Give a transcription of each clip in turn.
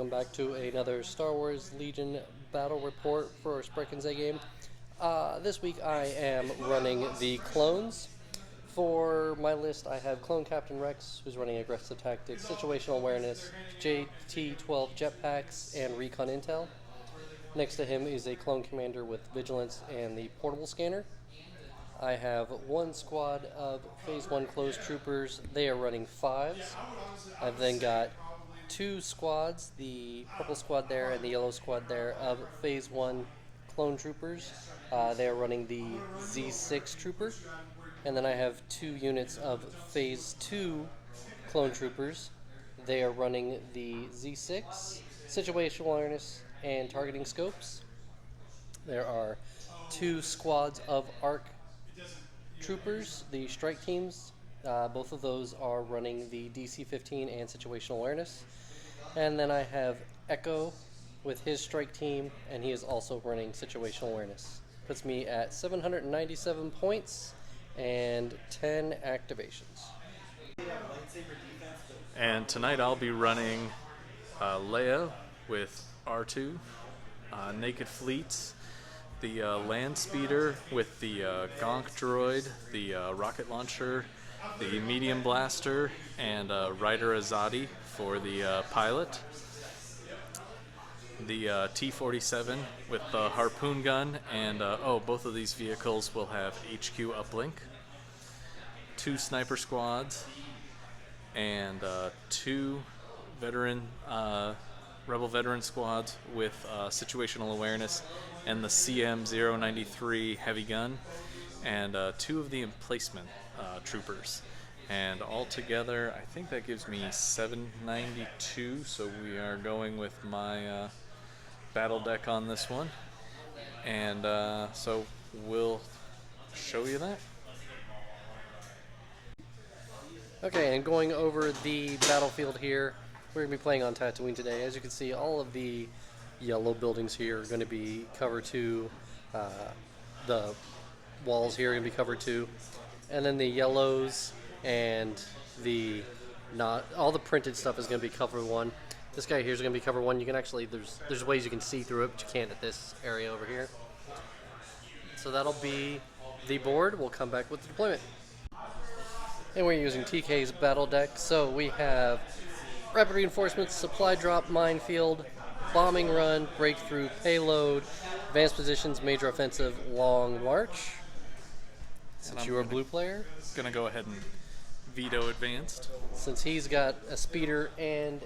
welcome back to another Star Wars Legion battle report for Sprechen Z game. This week I am running the clones. For my list I have Clone Captain Rex, who's running Aggressive Tactics, Situational Awareness, JT-12 Jetpacks, and Recon Intel. Next to him is a Clone Commander with Vigilance and the Portable Scanner. I have one squad of Phase 1 Closed Troopers. They are running 5s. I've then got two squads, the purple squad there and the yellow squad there, of Phase 1 Clone Troopers. They are running the Z6 Trooper. And then I have two units of Phase 2 Clone Troopers. They are running the Z6, Situational Awareness, and Targeting Scopes. There are two squads of ARC Troopers, the strike teams. Both of those are running the DC-15 and Situational Awareness. And then I have Echo with his strike team, and he is also running Situational Awareness. Puts me at 797 points and 10 activations. And tonight I'll be running Leia with R2, Naked Fleets, the Land Speeder with the Gonk Droid, the Rocket Launcher, the Medium Blaster, and Ryder Azadi for the pilot. The T-47 with the Harpoon Gun, and both of these vehicles will have HQ uplink. Two Sniper Squads, and two Rebel Veteran Squads with Situational Awareness and the CM-093 Heavy Gun, and two of the Emplacement Troopers. And all together, I think that gives me 792, so we are going with my battle deck on this one. And so we'll show you that. Okay, and going over the battlefield here, we're going to be playing on Tatooine today. As you can see, all of the yellow buildings here are going to be cover 2. The walls here are going to be cover 2. And then the yellows and the all the printed stuff is going to be cover 1. This guy here is going to be cover 1. You can actually, there's ways you can see through it, but you can't at this area over here. So that'll be the board. We'll come back with the deployment. And we're using TK's battle deck. So we have Rapid Reinforcements, Supply Drop, Minefield, Bombing Run, Breakthrough, Payload, Advanced Positions, Major Offensive, Long March. Since you're a blue player, Gonna go ahead and veto advanced. Since he's got a speeder and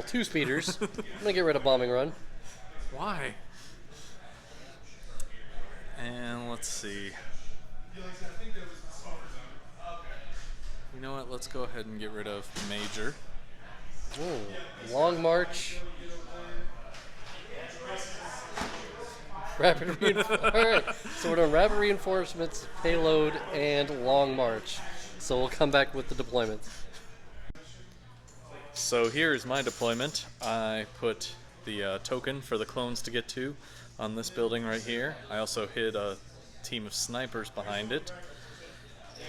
two speeders, I'm gonna get rid of Bombing Run. Why? And let's see. You know what? Let's go ahead and get rid of Major. Ooh, Long March. Alright, so we're doing Rapid Reinforcements, Payload, and Long March. So we'll come back with the deployment. So here's my deployment. I put the token for the clones to get to on this building right here. I also hid a team of snipers behind it.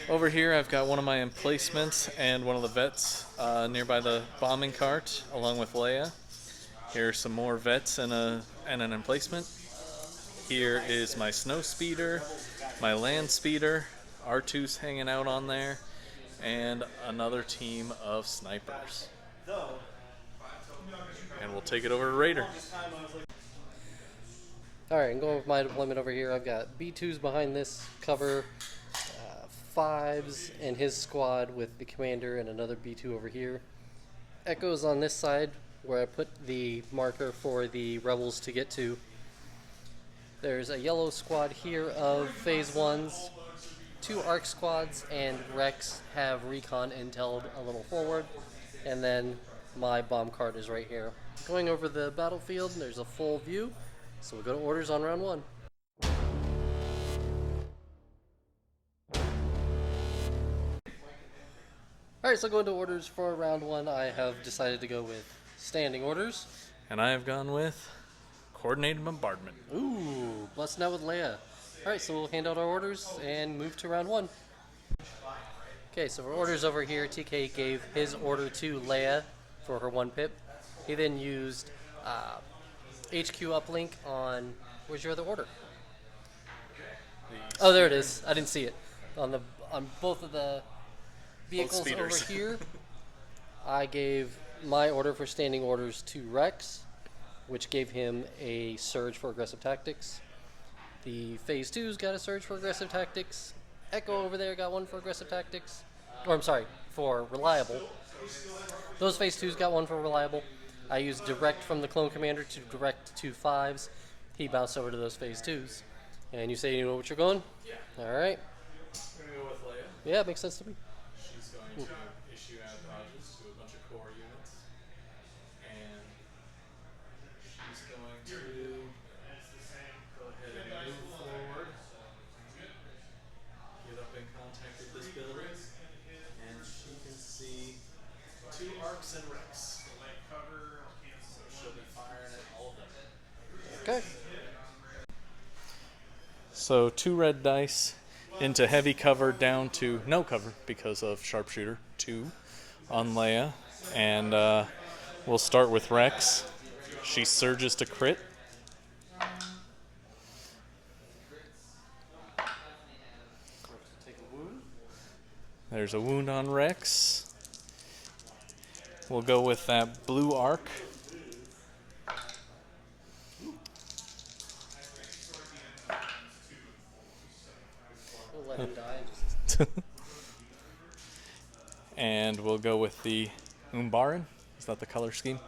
Over here I've got one of my emplacements and one of the vets nearby the bombing cart, along with Leia. Here's some more vets and an emplacement. Here is my snow speeder, my land speeder, R2's hanging out on there, and another team of snipers. And we'll take it over to Raider. Alright, I'm going with my deployment over here. I've got B2s behind this cover, 5s and his squad with the commander and another B2 over here. Echoes on this side where I put the marker for the rebels to get to. There's a yellow squad here of Phase 1s, two ARC squads, and Rex have Recon Intel a little forward, and then my bomb cart is right here. Going over the battlefield, there's a full view, so we'll go to orders on round 1. Alright, so going to orders for round 1, I have decided to go with standing orders. And I have gone with Coordinated Bombardment. Ooh, busting out with Leia. Alright, so we'll hand out our orders and move to round 1. Okay, so for orders over here, TK gave his order to Leia for her 1 pip. He then used HQ uplink on. Where's your other order? Oh, there it is. I didn't see it on both of the vehicles over here. I gave my order for standing orders to Rex, which gave him a surge for aggressive tactics. The Phase 2's got a surge for aggressive tactics. Echo over there got one for aggressive tactics. Or, I'm sorry, for reliable. Those Phase 2's got one for reliable. I used direct from the clone commander to direct 2 5s. He bounced over to those Phase 2's. And you say you know what you're going? Yeah. Alright. We're going to go with Leia. Yeah, it makes sense to me. She's going to issue out dodges to a bunch of core units. And she's going to go ahead and move forward. Get up in contact with this building. And she can see 2 arcs and Rex. So she'll be firing at all of them. Okay. So 2 red dice into heavy cover down to no cover because of sharpshooter 2 on Leia. And we'll start with Rex. She surges to crit. There's a wound on Rex. We'll go with that blue arc. We'll let him die. And we'll go with the Umbaran. Is that the color scheme?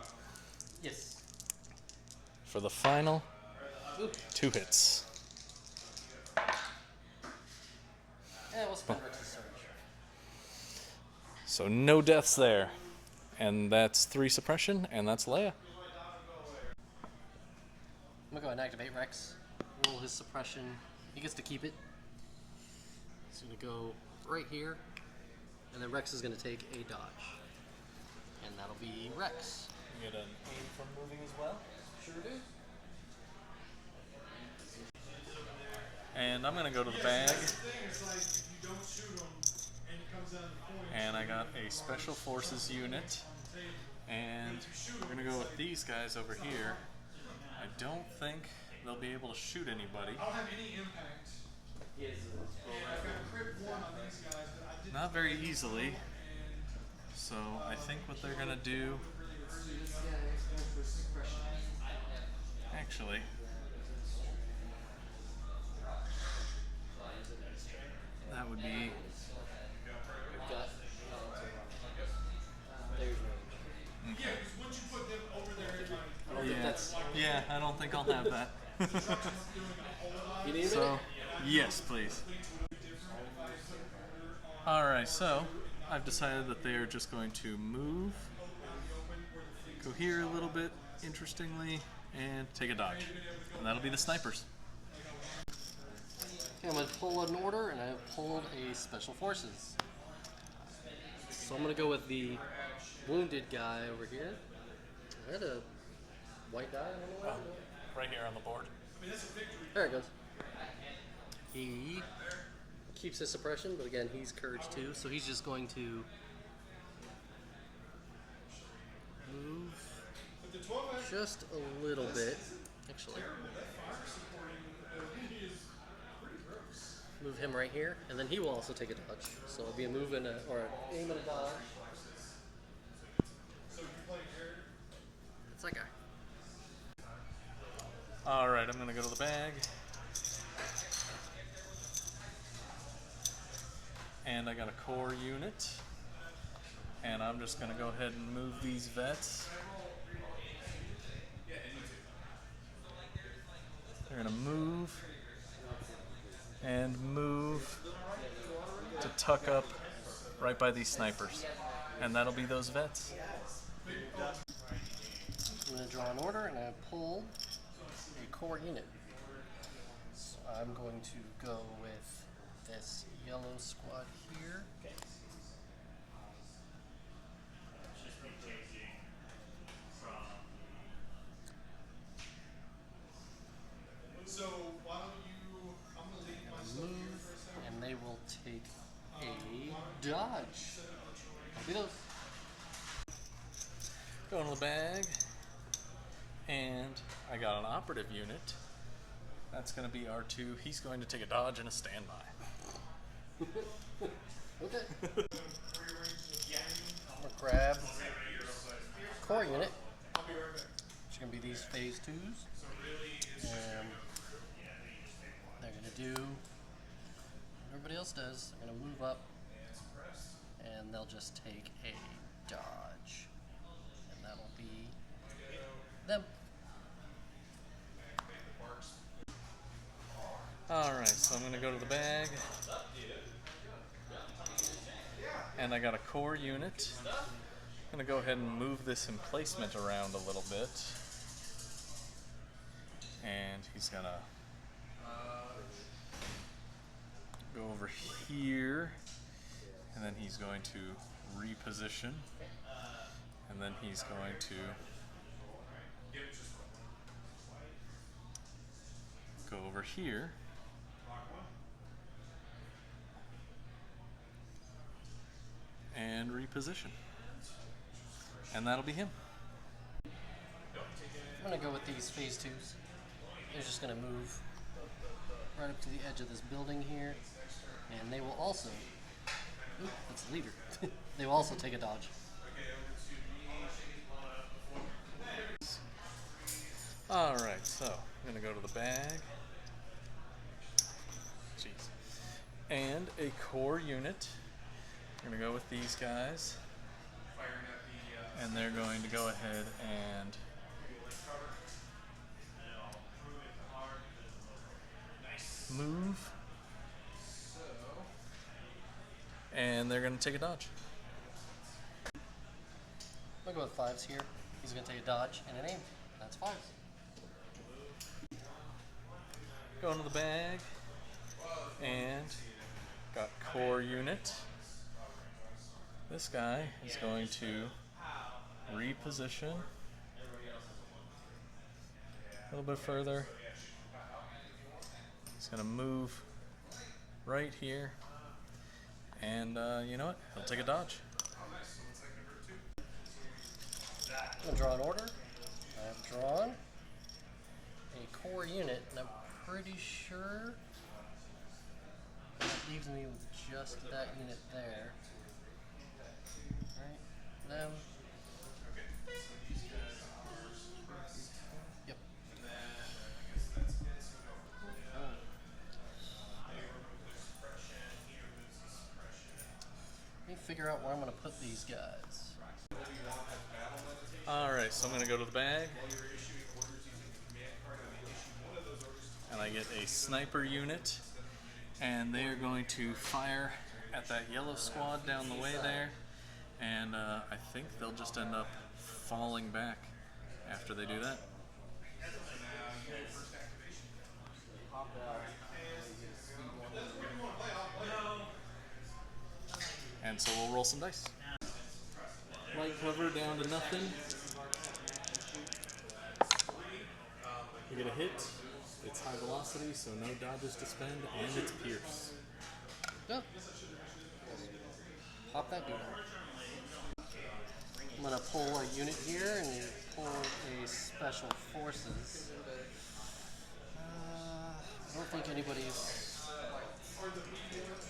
Yes. For the final, Ooh. 2 hits. Yeah, we'll spend Rex's surge. So no deaths there. And that's 3 suppression, and that's Leia. I'm gonna go ahead and activate Rex. Roll his suppression. He gets to keep it. He's gonna go right here. And then Rex is gonna take a dodge. And that'll be Rex. You get an aim from moving as well? Sure do. And I'm going to go to the bag. And I got a Special Forces unit. And we're going to go with these guys over here. I don't think they'll be able to shoot anybody. I don't have any impact. I've got crit 1 on these guys, but I didn't. Not very easily. So I think what they're going to do... Actually... That would be... There's Yeah, because once you put them over there, Yeah, I don't think I'll have that. You need So, yes, please. Alright, so I've decided that they are just going to move, go here a little bit, interestingly, and take a dodge. And that'll be the snipers. Okay, I'm going to pull an order, and I have pulled a Special Forces. So I'm going to go with the wounded guy over here. I had a white die. I don't know where. Right here on the board. There it goes. He keeps his suppression, but again, he's Courage 2, so he's just going to move just a little bit. Actually, move him right here, and then he will also take a dodge. So it'll be a move and or an aim and a dodge. It's that guy. Alright, I'm going to go to the bag. And I got a core unit. And I'm just going to go ahead and move these vets. They're going to move and move to tuck up right by these snipers. And that'll be those vets. I'm going to draw an order, and I pull a core unit. So I'm going to go with this yellow squad here. So why don't you? I'm gonna leave my Move, and they will take a dodge. That'll be those. Go into the bag. And I got an operative unit. That's going to be R2. He's going to take a dodge and a standby. Okay. I'm gonna grab core unit. It's gonna be these phase 2s. And they're gonna do what everybody else does. They're gonna move up and they'll just take a dodge. And that'll be them. Alright, so I'm going to go to the bag. And I got a core unit. I'm going to go ahead and move this emplacement around a little bit. And he's going to go over here. And then he's going to reposition. And then he's going to go over here. And reposition. And that'll be him. I'm gonna go with these phase 2s. They're just gonna move right up to the edge of this building here. And they will also, that's the leader. They will also take a dodge. Alright, so I'm gonna go to the bag. Jeez. And a core unit. I'm going to go with these guys, and they're going to go ahead and move, and they're going to take a dodge. I'll go with 5s here. He's going to take a dodge and an aim. That's 5s. Go into the bag, and got core unit. This guy is going to reposition a little bit further. He's going to move right here. And you know what? He'll take a dodge. I'm going to draw an order. I have drawn a core unit, and I'm pretty sure that leaves me with just that unit there. Them. Yep. Let me figure out where I'm going to put these guys. Alright, so I'm going to go to the bag. And I get a sniper unit. And they are going to fire at that yellow squad down the way there. And I think they'll just end up falling back after they do that. And so we'll roll some dice. Light cover down to nothing. You get a hit. It's high velocity, so no dodges to spend, and it's pierce. Yep. Pop that dude out. I'm going to pull a unit here and pull a special forces. I don't think anybody's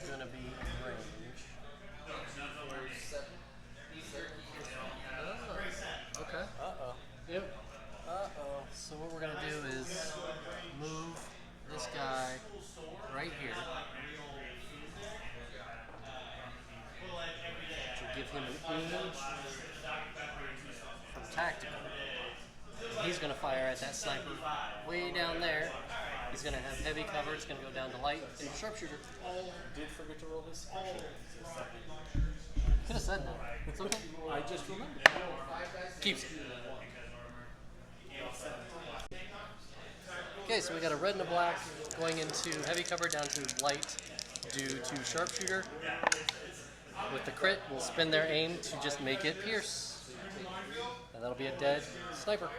going to be in range. Oh, okay. Uh-oh. Yep. Uh-oh. So what we're going to do is move this guy right here. To give him an image from tactical. He's going to fire at that sniper way down there. He's going to have heavy cover. It's going to go down to light and sharpshooter. Did forget to roll his action. Could have said that. It's okay. I just remembered. Keeps it. Okay, so we got a red and a black going into heavy cover down to light due to sharpshooter. With the crit, we'll spin their aim to just make it pierce. And that'll be a dead sniper.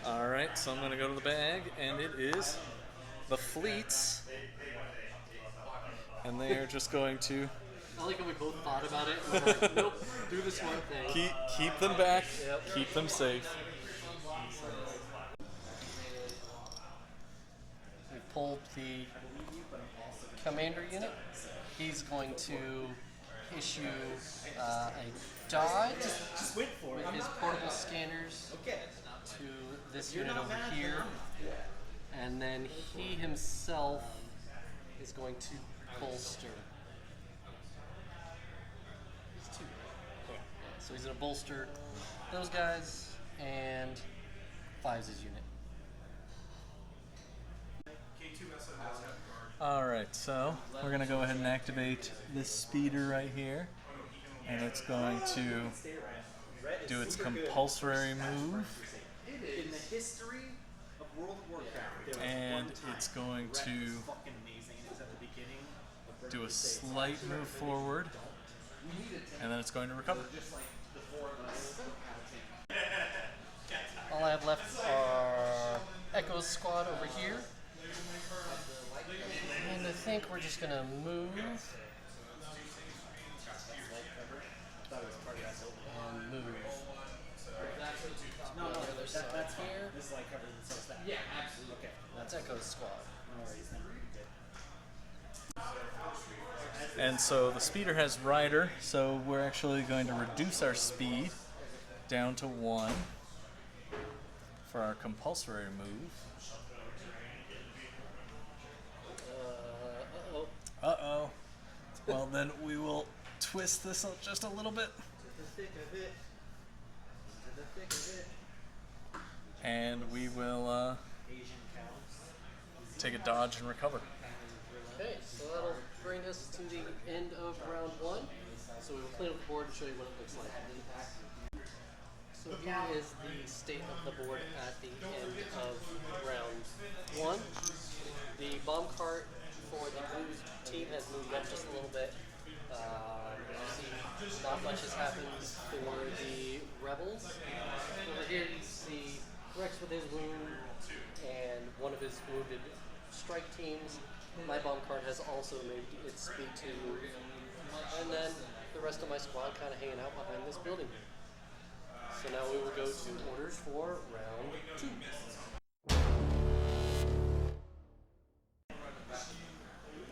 Alright, so I'm going to go to the bag, and it is the fleets. And they are just going to I like how we both thought about it. And we're like, nope, do the smart thing. keep them back, Yep. keep them safe. pulled the commander unit. He's going to issue a dodge with his portable scanners to this unit over here. And then he himself is going to bolster. There's two. Yeah, so he's going to bolster those guys and fives his unit. Alright, so we're going to go ahead and activate this speeder right here. And it's going to do its compulsory move. In the history of World of Warcraft, And it's going to do a slight move forward. And then it's going to recover. All I have left are Echo's squad over here. And I think we're just going to move. And move. No, That's here. This is like covered in so that. Yeah, absolutely. Okay. That's Echo's squad. No worries then. And so the speeder has rider, so we're actually going to reduce our speed down to 1 for our compulsory move. Uh-oh. Uh-oh. Well, then we will twist this up just a little bit. The thick of it. The thick of it. And we will Asian cows. take a dodge and recover. Okay, so that'll bring us to the end of round 1. So we will clean up the board and show you what it looks like. So here is the state of the board at the end of round 1. The bomb cart for the blue team has moved up just a little bit. You see not much has happened for the rebels. Over here you see Rex with his wound and one of his wounded strike teams. My bomb cart has also made its speed 2 move. And then the rest of my squad kind of hanging out behind this building. So now we will go to orders for round 2.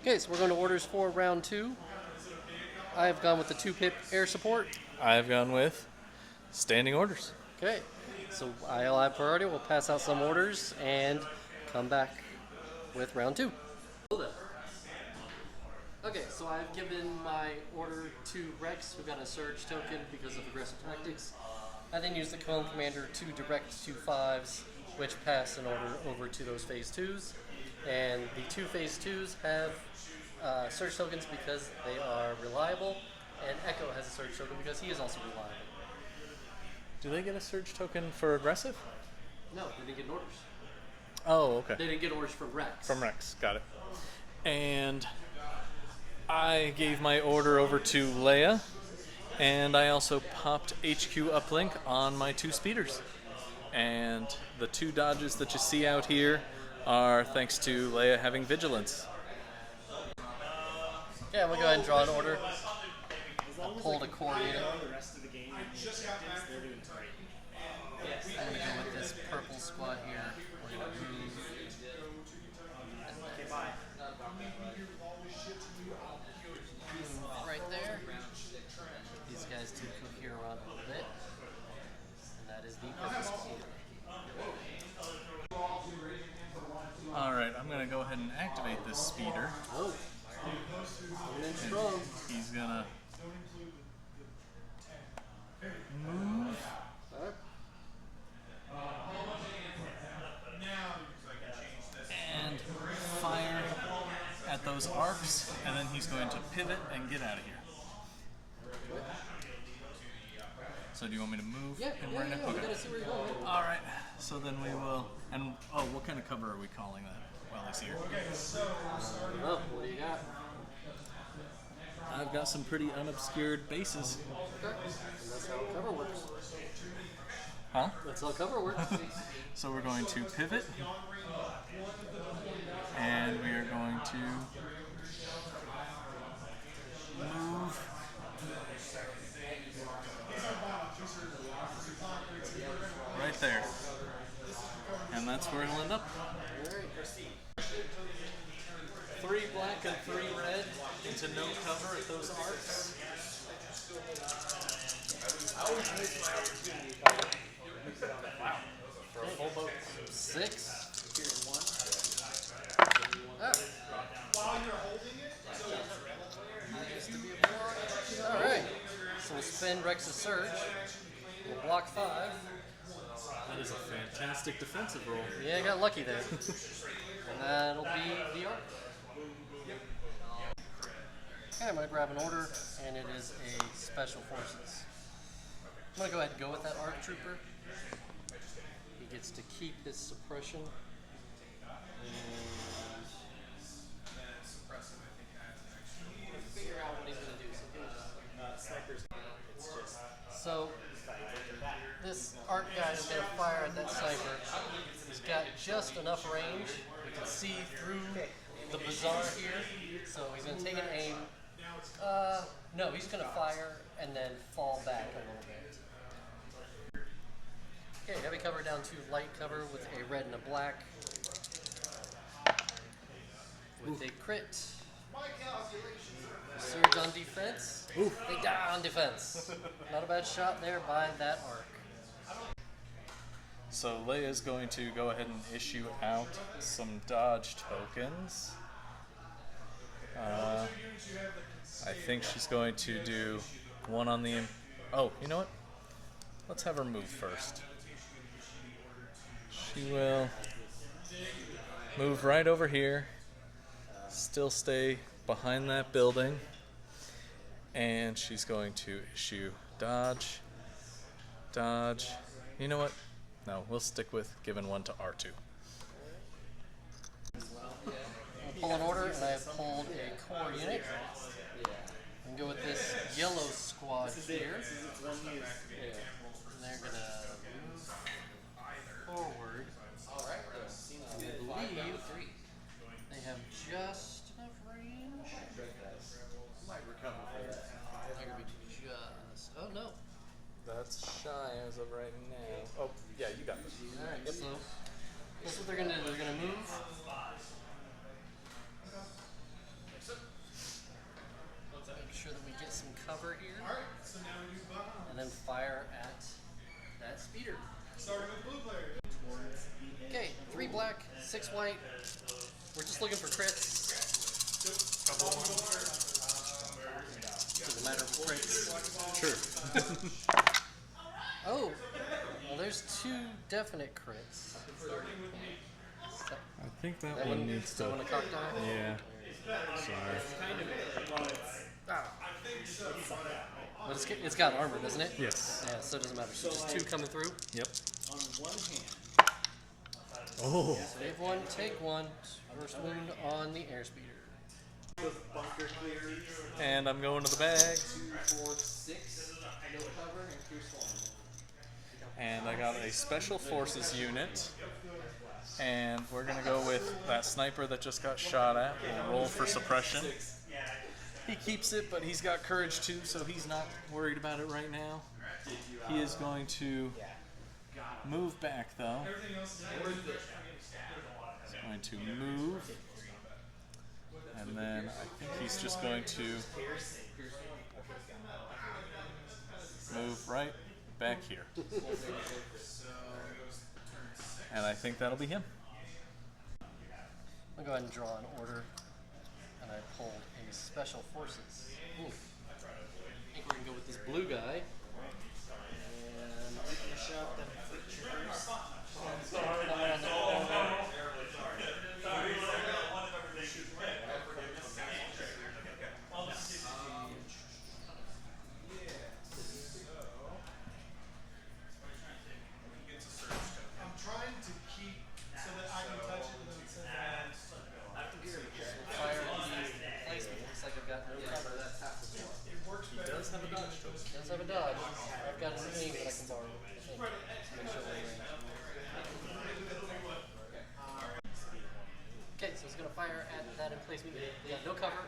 Okay, so we're going to orders for round 2. I have gone with the 2-pip air support. I've gone with standing orders. Okay, so I'll have priority. We'll pass out some orders and come back with round 2. Okay, so I've given my order to Rex, who got a surge token because of aggressive tactics. I then used the Clone Commander to direct 2 5s, which pass an order over to those phase 2s. And the 2 phase 2s have surge tokens because they are reliable, and Echo has a surge token because he is also reliable. Do they get a surge token for aggressive? No, they didn't get orders. Oh, okay. They didn't get orders from Rex. From Rex, got it. And I gave my order over to Leia, and I also popped HQ uplink on my 2 speeders. And the 2 dodges that you see out here are thanks to Leia having vigilance. Yeah, I'm going to go ahead and draw an order. I'll pull the core unit. The rest of the game, they're doing great. I'm going to go with this purple squad here. We're going to move. Okay, bye. Right there. These guys do cohere around a little bit. And that is the purple squad. Alright, I'm going to go ahead and activate this speeder. Oh. Coming in strong. He's going to move. Alright. And fire at those arcs, and then he's going to pivot and get out of here. So do you want me to move? Yeah, and yeah, bring it? yeah. We Okay. gotta see where you're going. All right. So then we will. And oh, what kind of cover are we calling that while he's here? Oh, what do you got? I've got some pretty unobscured bases. Okay. And that's how cover works. Huh? That's how cover works. So we're going to pivot, and we are going to move. Right there. And that's where it'll end up. Alright. 3 black and 3 red into no cover at those arcs. For a full boat. 6. Oh. Alright. So we'll spend Rex's Surge. We'll block 5. That is a fantastic defensive roll. Yeah, I got lucky there. And that'll be the arc. Okay, I'm going to grab an order, and it is a Special Forces. I'm going to go ahead and go with that ARC Trooper. He gets to keep his suppression. Figure out what he's going to do. So this ARC guy is going to fire at that sniper. He's got just enough range. You can see through the bazaar here. So he's going to take an aim. No, he's going to fire and then fall back a little bit. Okay, heavy cover down to light cover with a red and a black. With a crit. Surge on defense. They die on defense. Not a bad shot there by that arc. So Leia is going to go ahead and issue out some dodge tokens. I think she's going to do one on the... Oh, you know what? Let's have her move first. She will move right over here. Still stay behind that building. And she's going to issue dodge. Dodge. You know what? No, we'll stick with giving one to R2. I'll pull an order, and I have pulled a core unit. And go with this yellow squad here. And they're going to move forward. I believe they have just enough range. They're going to be just... Oh, no. That's shy as of right now. Oh, yeah, you got this. Alright, so that's what they're going to do. They're going to move. Make sure that we get some cover here. And then fire at that speeder. Okay, 3 black, 6 white. We're just looking for crits. Doesn't matter for crits. Sure. Oh, well, there's 2 definite crits. I think that That one needs to... want to cock die? Yeah. Sorry. But it's got armor, doesn't it? Yes. Yeah, so it doesn't matter. So just 2 coming through. Yep. So Oh. save 1, take 1. First wound on the airspeeder. And I'm going to the bag. And I got a Special Forces unit. And we're going to go with that sniper that just got shot at. We'll roll for suppression. He keeps it, but he's got courage too, so he's not worried about it right now. He is going to move back, though. He's going to move. And then I think he's just going to move right back here. And I think that'll be him. I'll go ahead and draw an order. And I pulled a Special Forces. Ooh. I think we're going to go with this blue guy. And finish up them fleet troopers. Coming on the corner. Does have a dodge. I've got an aim that I can borrow. Okay, so he's going to fire at that emplacement. He got no cover.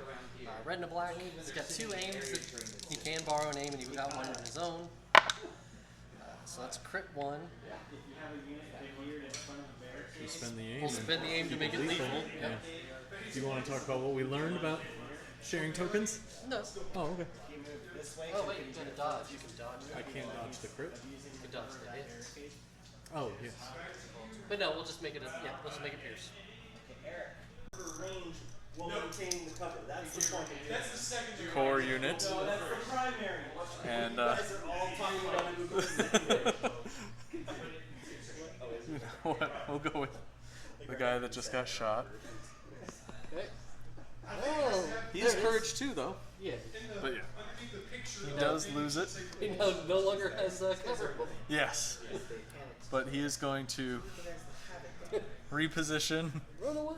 Red and a black. He's got 2 aims that he can borrow an aim, and he got one of his own. So that's crit 1. We spend the aim. We'll spend the aim to make it lethal. Yeah. Yep. Do you want to talk about what we learned about sharing tokens? No. Oh, okay. Oh wait, you gotta dodge. You can dodge. I can't dodge the crit. You can dodge the hit. Oh, yes. But no, we'll just make it we'll just make it pierce. Range while maintaining the cover. That's the point. That's the secondary. Core unit. No, that's the primary. And You guys are all talking about it. you know what? We'll go with the guy that just got shot. Okay. Oh, He has courage too, though. yeah. But yeah, Underneath the picture. he does lose it. He no longer has cover. Yes. But he is going to reposition. Run away.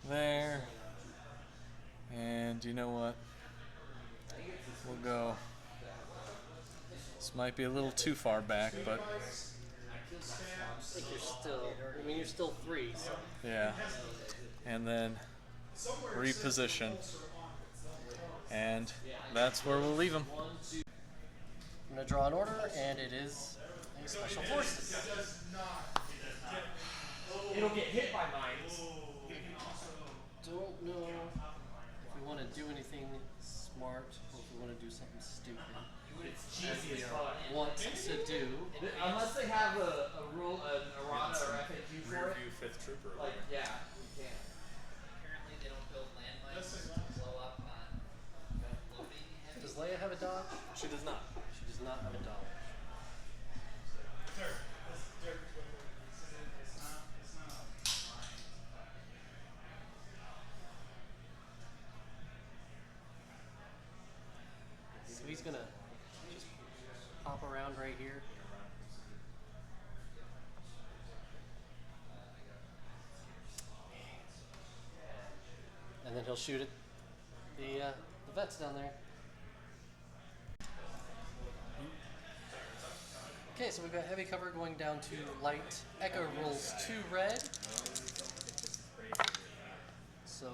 There. And you know what? We'll go. This might be a little too far back, but I think you're still. I mean, you're still 3. So. yeah. And then reposition. And that's where we'll leave him. I'm gonna draw an order, and it is a special forces. It'll get hit by mines. Don't know if we want to do anything smart or if we want to do something stupid. It's As cheesy we as are fuck. want to do. Unless they have a rule, an errata or FAQ for it. Rearview 5th Trooper. Like, yeah, you can. Apparently they don't build landmines to blow up on loading heavy. Does Leia have a dodge? She does not. She does not have a dodge. So he's gonna just hop around right here. And then he'll shoot at the vets down there. Okay, so we've got heavy cover going down to light. Echo rolls 2 red. So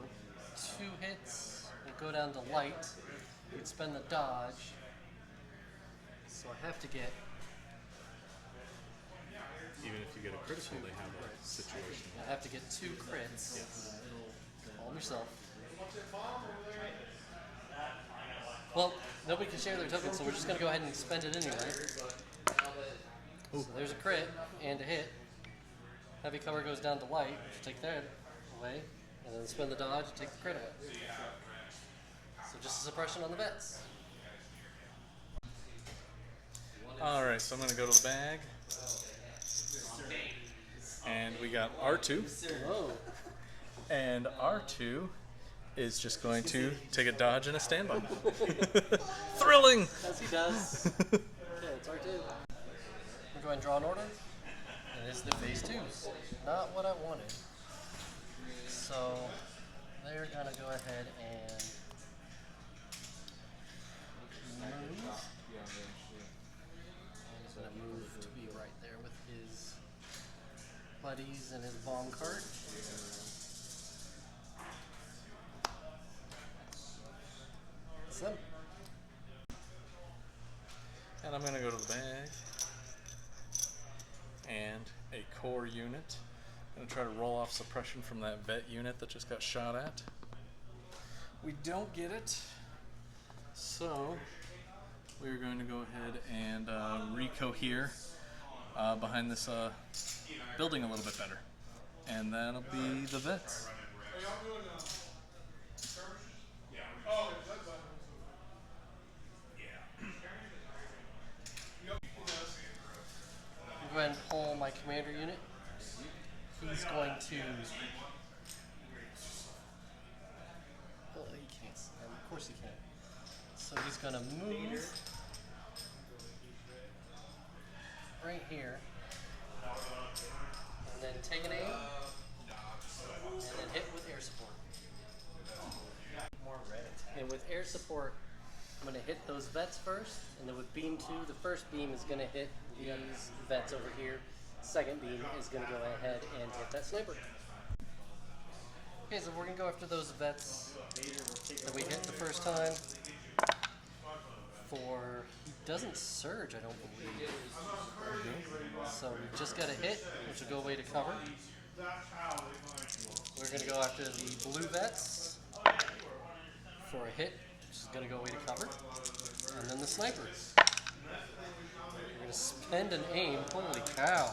2 hits will go down to light. You'd spend the dodge. So I have to get Even if you get a critical, they have a situation. 2 crits. All yourself. Well, nobody can share their tokens, so we're just gonna go ahead and spend it anyway. So there's a crit and a hit. Heavy cover goes down to light, which take that away, and then spend the dodge and take the crit away. So just a suppression on the vets. Alright, so I'm going to go to the bag. And we got R2. Whoa. And R2 is just going to take a dodge and a standby. Thrilling! As he does. Okay, it's R2. We'll go ahead and draw an order. And it's the phase 2s. Not what I wanted. So they're gonna go ahead and move. He's gonna move to be right there with his buddies and his bomb cart. That's them. And I'm going to go to the bag. And a core unit. I'm going to try to roll off suppression from that vet unit that just got shot at. We don't get it. So we're going to go ahead and recohere behind this building a little bit better. And that'll be the vets. Are y'all doing skirmishes? Yeah. Oh, that's fine. I'll go ahead and pull my commander unit. He's going to. Well, he can't. Of course he can't. So he's going to move right here, and then take an aim, and then hit with air support. And with air support, I'm going to hit those vets first, and then with beam 2, the first beam is going to hit these vets over here. Second beam is going to go ahead and hit that sniper. Okay, so we're going to go after those vets that we hit the first time for doesn't surge, I don't believe. So we just got a hit, which will go away to cover. We're going to go after the blue vets for a hit, which is going to go away to cover. And then the sniper. We're going to spend an aim. Holy cow.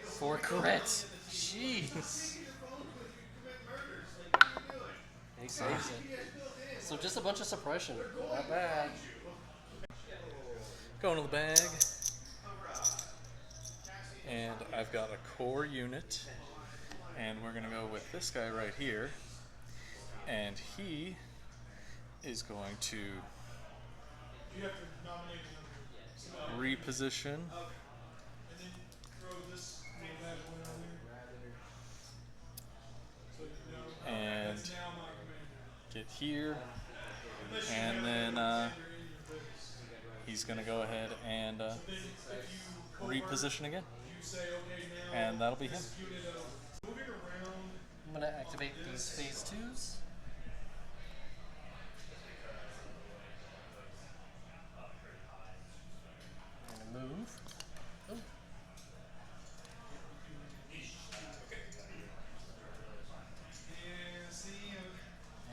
For crit. Jeez. He saves it. So just a bunch of suppression. Not bad. Going to the bag. And I've got a core unit. And we're going to go with this guy right here. And he is going to reposition and get here, and then he's going to go ahead and reposition again, and that'll be him. I'm going to activate these phase 2s. I'm going to move. Oh.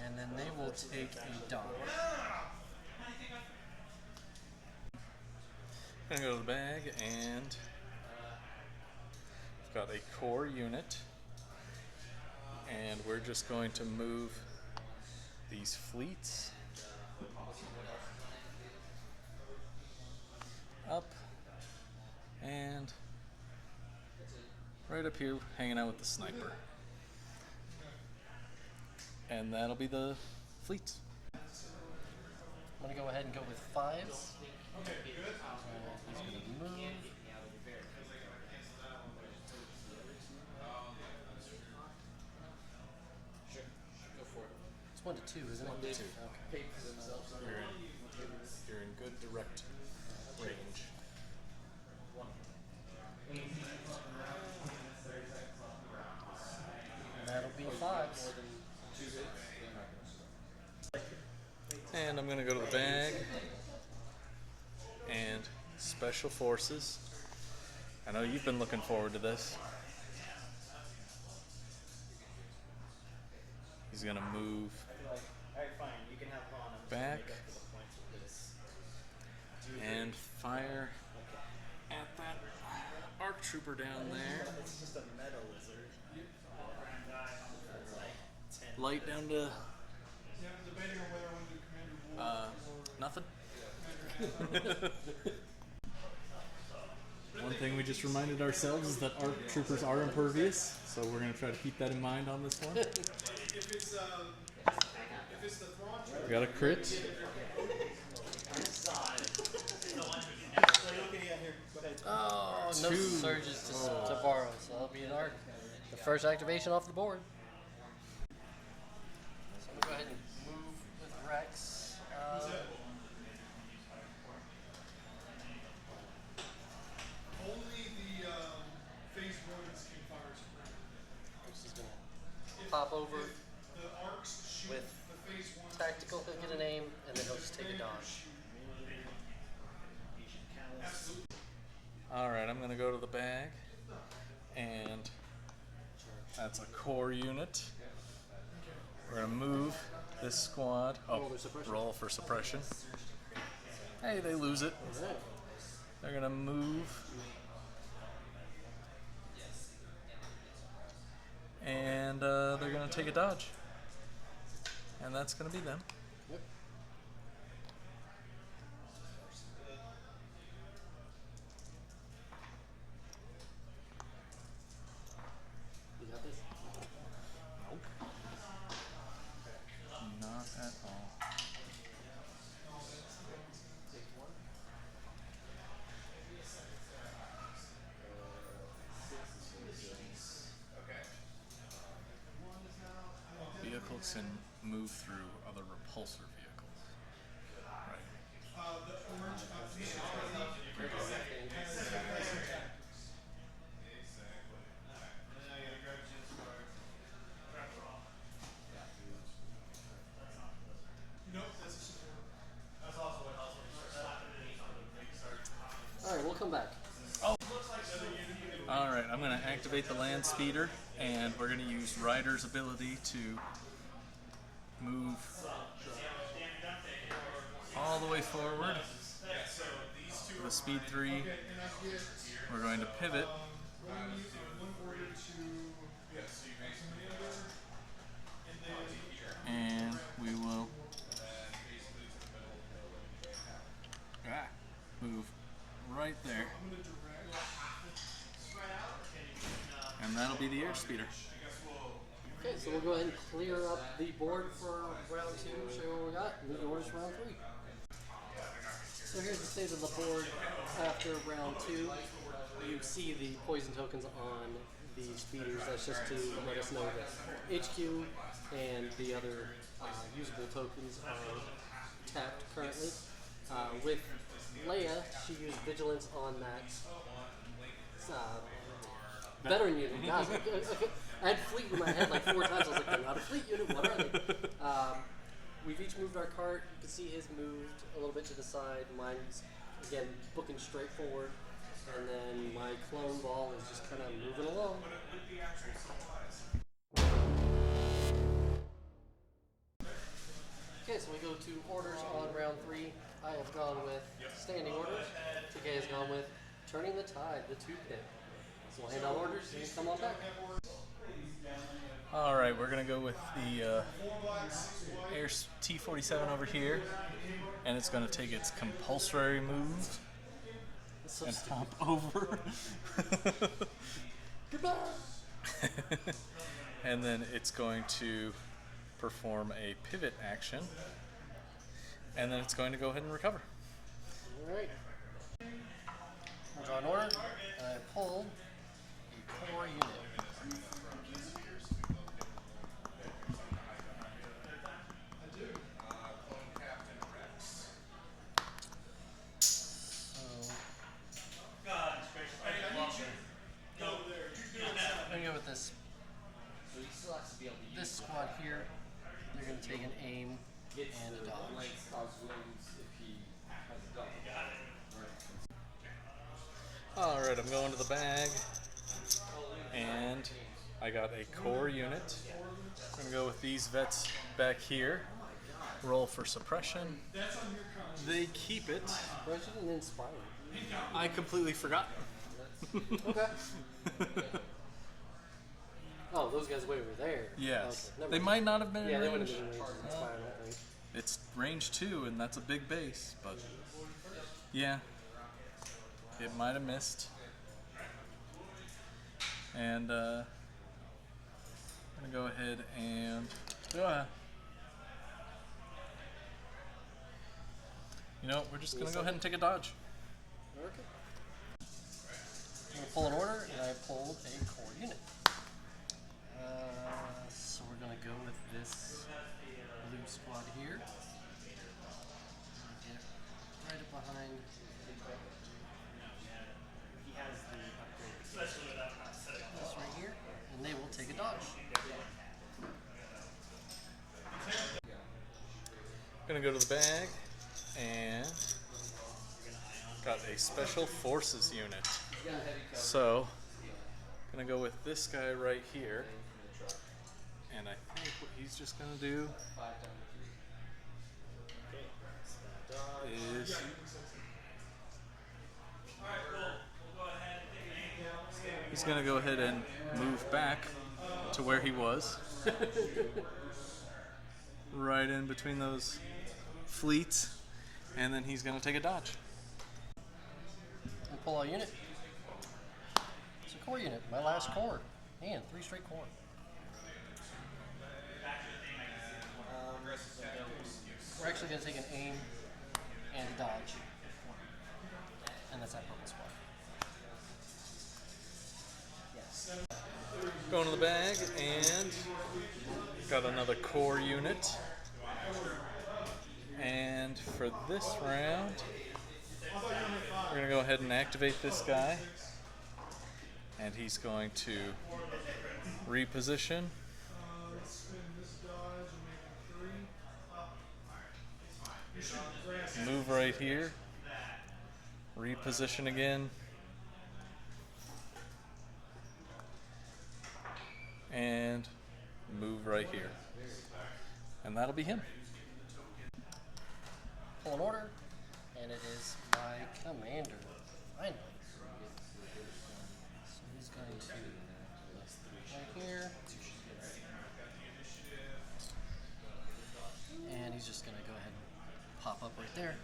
And then they will take a dodge. I'm going to go to the bag, and I've got a core unit, and we're just going to move these fleets up and right up here hanging out with the sniper. And that'll be the fleets. I'm going to go ahead and go with 5s. He's going to move. It's 1 to 2, isn't it? 2. Okay. You're in good direct range. That'll be 5s. And I'm going to go to the bag and Special Forces. I know you've been looking forward to this. He's going to move back and fire at that ARC trooper down there. Light down to nothing. One thing we just reminded ourselves is that ARC troopers are impervious, so we're going to try to keep that in mind on this one. We got a crit. Oh, no 2. surges to borrow, so that'll be an arc. The first activation off the board. So I'm going to go ahead and move with Rex. Only the phase rodents can fire suppression. Rex is going to pop over The arcs shoot with the phase 1. tactical, he'll get an aim, and then he'll just take a dodge. Alright, I'm going to go to the bag, and that's a core unit. We're going to move this squad. Oh, roll for suppression. Hey, they lose it. They're going to move. And they're going to take a dodge. And that's going to be them. Yep. You got this? Nope. Not at all. Vehicles can move through other repulsor vehicles. Right. Nope, that's a support. That's also what come back. Alright, I'm going to activate the land speeder, and we're going to use Rider's ability to move all the way forward with speed 3. We're going to pivot. And we will move right there. And that'll be the air speeder. Okay, so we'll go ahead and clear up the board for round 2, show you what we got, and the orders for round 3. So here's the state of the board after round 2. You see the poison tokens on the speeders. That's just to let us know that HQ and the other usable tokens are tapped currently. With Leia, she used Vigilance on that veteran unit. Guys, I had fleet in my head like 4 times. I was like, they're not a fleet unit, what are they? We've each moved our cart. You can see his moved a little bit to the side. Mine's, again, booking straight forward. And then my clone ball is just kind of moving along. Okay, so we go to orders on round 3. I have gone with standing orders. TK has gone with turning the tide, the 2-pit. So we'll hand out orders and come on back. Alright, we're going to go with the Air T-47 over here, and it's going to take its compulsory move and hop over. Goodbye! And then it's going to perform a pivot action, and then it's going to go ahead and recover. Alright. I'll draw an order, and I pull a core unit. I'm gonna go with this squad here. They're gonna take an aim and a dodge. Alright, I'm going to the bag, and I got a core unit. I'm going to go with these vets back here. Roll for suppression. They keep it. Suppression and inspire. I completely forgot. Okay. Oh, those guys way over there. Yes. Okay, they might not have been yeah, in they would have range. been in range of inspire, I think. It's range 2, and that's a big base, but yeah, it might have missed. And I'm gonna go ahead and you know, we're just gonna go ahead and take a dodge. Okay. I'm gonna pull an order, and I pulled a core unit. So we're gonna go with this blue squad here. Get right up behind. He has the upgrade. This right here, and they will take a dodge. Gonna go to the bag and got a special forces unit. So gonna go with this guy right here, and I think what he's just gonna do is he's gonna go ahead and move back to where he was. Right in between those fleets, and then he's gonna take a dodge. And pull a unit. It's a core unit, my last core. And 3 straight core. We're actually gonna take an aim and a dodge. And that's that purple squad. Yes. Going to the bag and got another core unit. And for this round, we're going to go ahead and activate this guy. And he's going to reposition. Move right here. reposition again, and move right here. And that'll be him. Pull an order, and it is my commander. Finally. So he's going to right here. And he's just going to go ahead and pop up right there.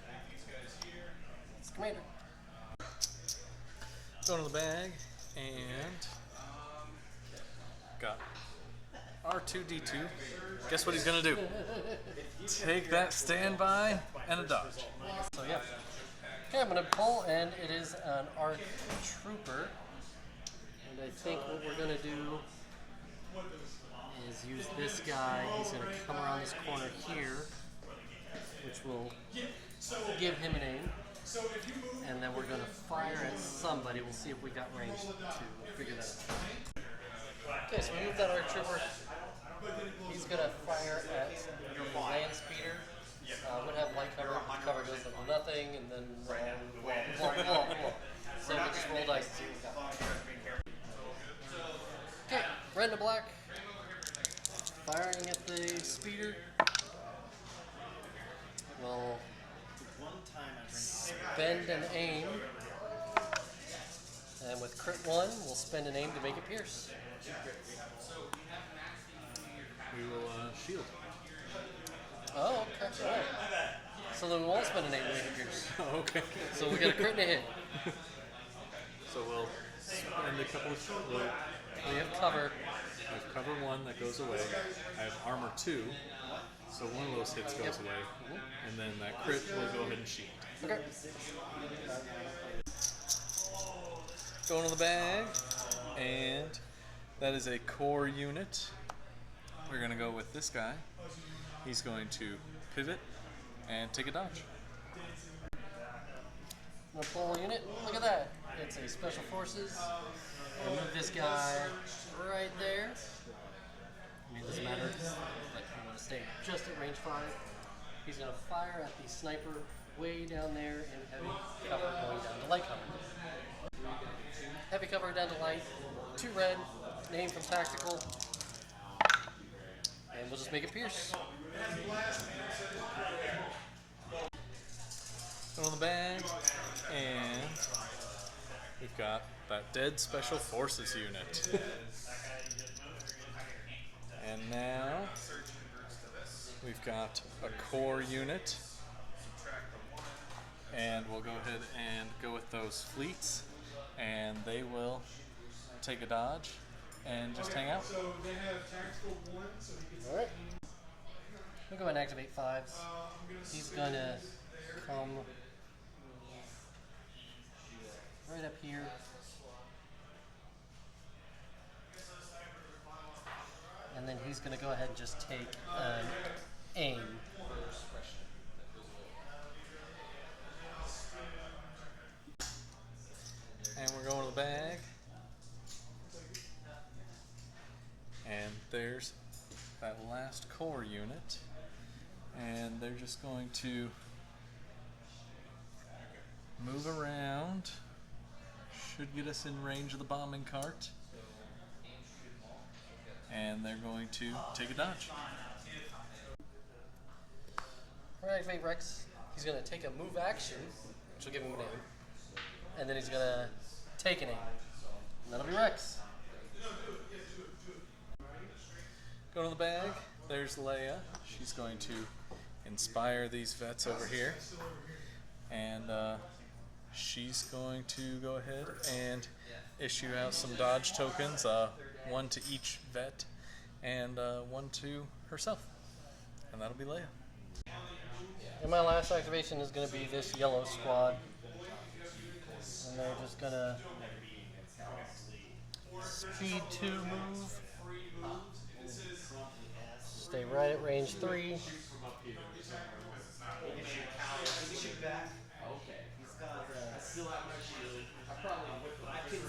It's commander. Go to the bag, and got R2-D2. Guess what he's gonna do? Take that standby and a dodge. So yeah. Okay, I'm going to pull, and it is an ARC Trooper. And I think what we're going to do is use this guy. He's going to come around this corner here, which will give him an aim. And then we're going to fire at somebody. We'll see if we got range to figure that out. Okay, so we moved that ARC Trooper. He's going to fire at the land speeder. Would have light cover. Cover goes to nothing, and then blah. So we just roll dice and see what we got. Okay, red to black. Firing at the speeder. We'll spend an aim. And with crit 1, we'll spend an aim to make it pierce. We will shield. Oh, okay. All right. So then we won't spend an aim to make it pierce. Oh, okay. So we get a crit and a hit. So we'll spend a couple of shield. We have cover. I have cover 1 that goes away. I have armor 2, so one of those hits goes away, and then that crit will go ahead and shield. Okay. Go into the bag, and that is a core unit. We're going to go with this guy. He's going to pivot and take a dodge. We'll pull a unit. Look at that. It's a special forces. We'll move this guy right there. I mean, it doesn't matter. But we want to stay just at range 5. He's going to fire at the sniper way down there in heavy cover going down to light cover. Heavy cover down to light. 2 red. Name from tactical. And we'll just make it pierce. Go on the bag, and we've got that dead special forces unit. And now we've got a core unit, and we'll go ahead and go with those fleets, and they will take a dodge and just hang out. So they have tactical 1, so he gets Alright. We'll go ahead and activate 5s. He's going to come right up here. And then he's going to go ahead and just take an aim. And we're going to the bag. And there's that last core unit. And they're just going to move around. Should get us in range of the bombing cart. And they're going to take a dodge. We're going to activate Rex. He's going to take a move action, which will give him an aim. And then he's going to take an aim. And that'll be Rex. Go to the bag. There's Leia. She's going to inspire these vets over here. And she's going to go ahead and issue out some dodge tokens. 1 to each vet and 1 to herself. And that'll be Leia. And my last activation is going to be this yellow squad. And they're just going to speed 2 move. Stay right at range 3.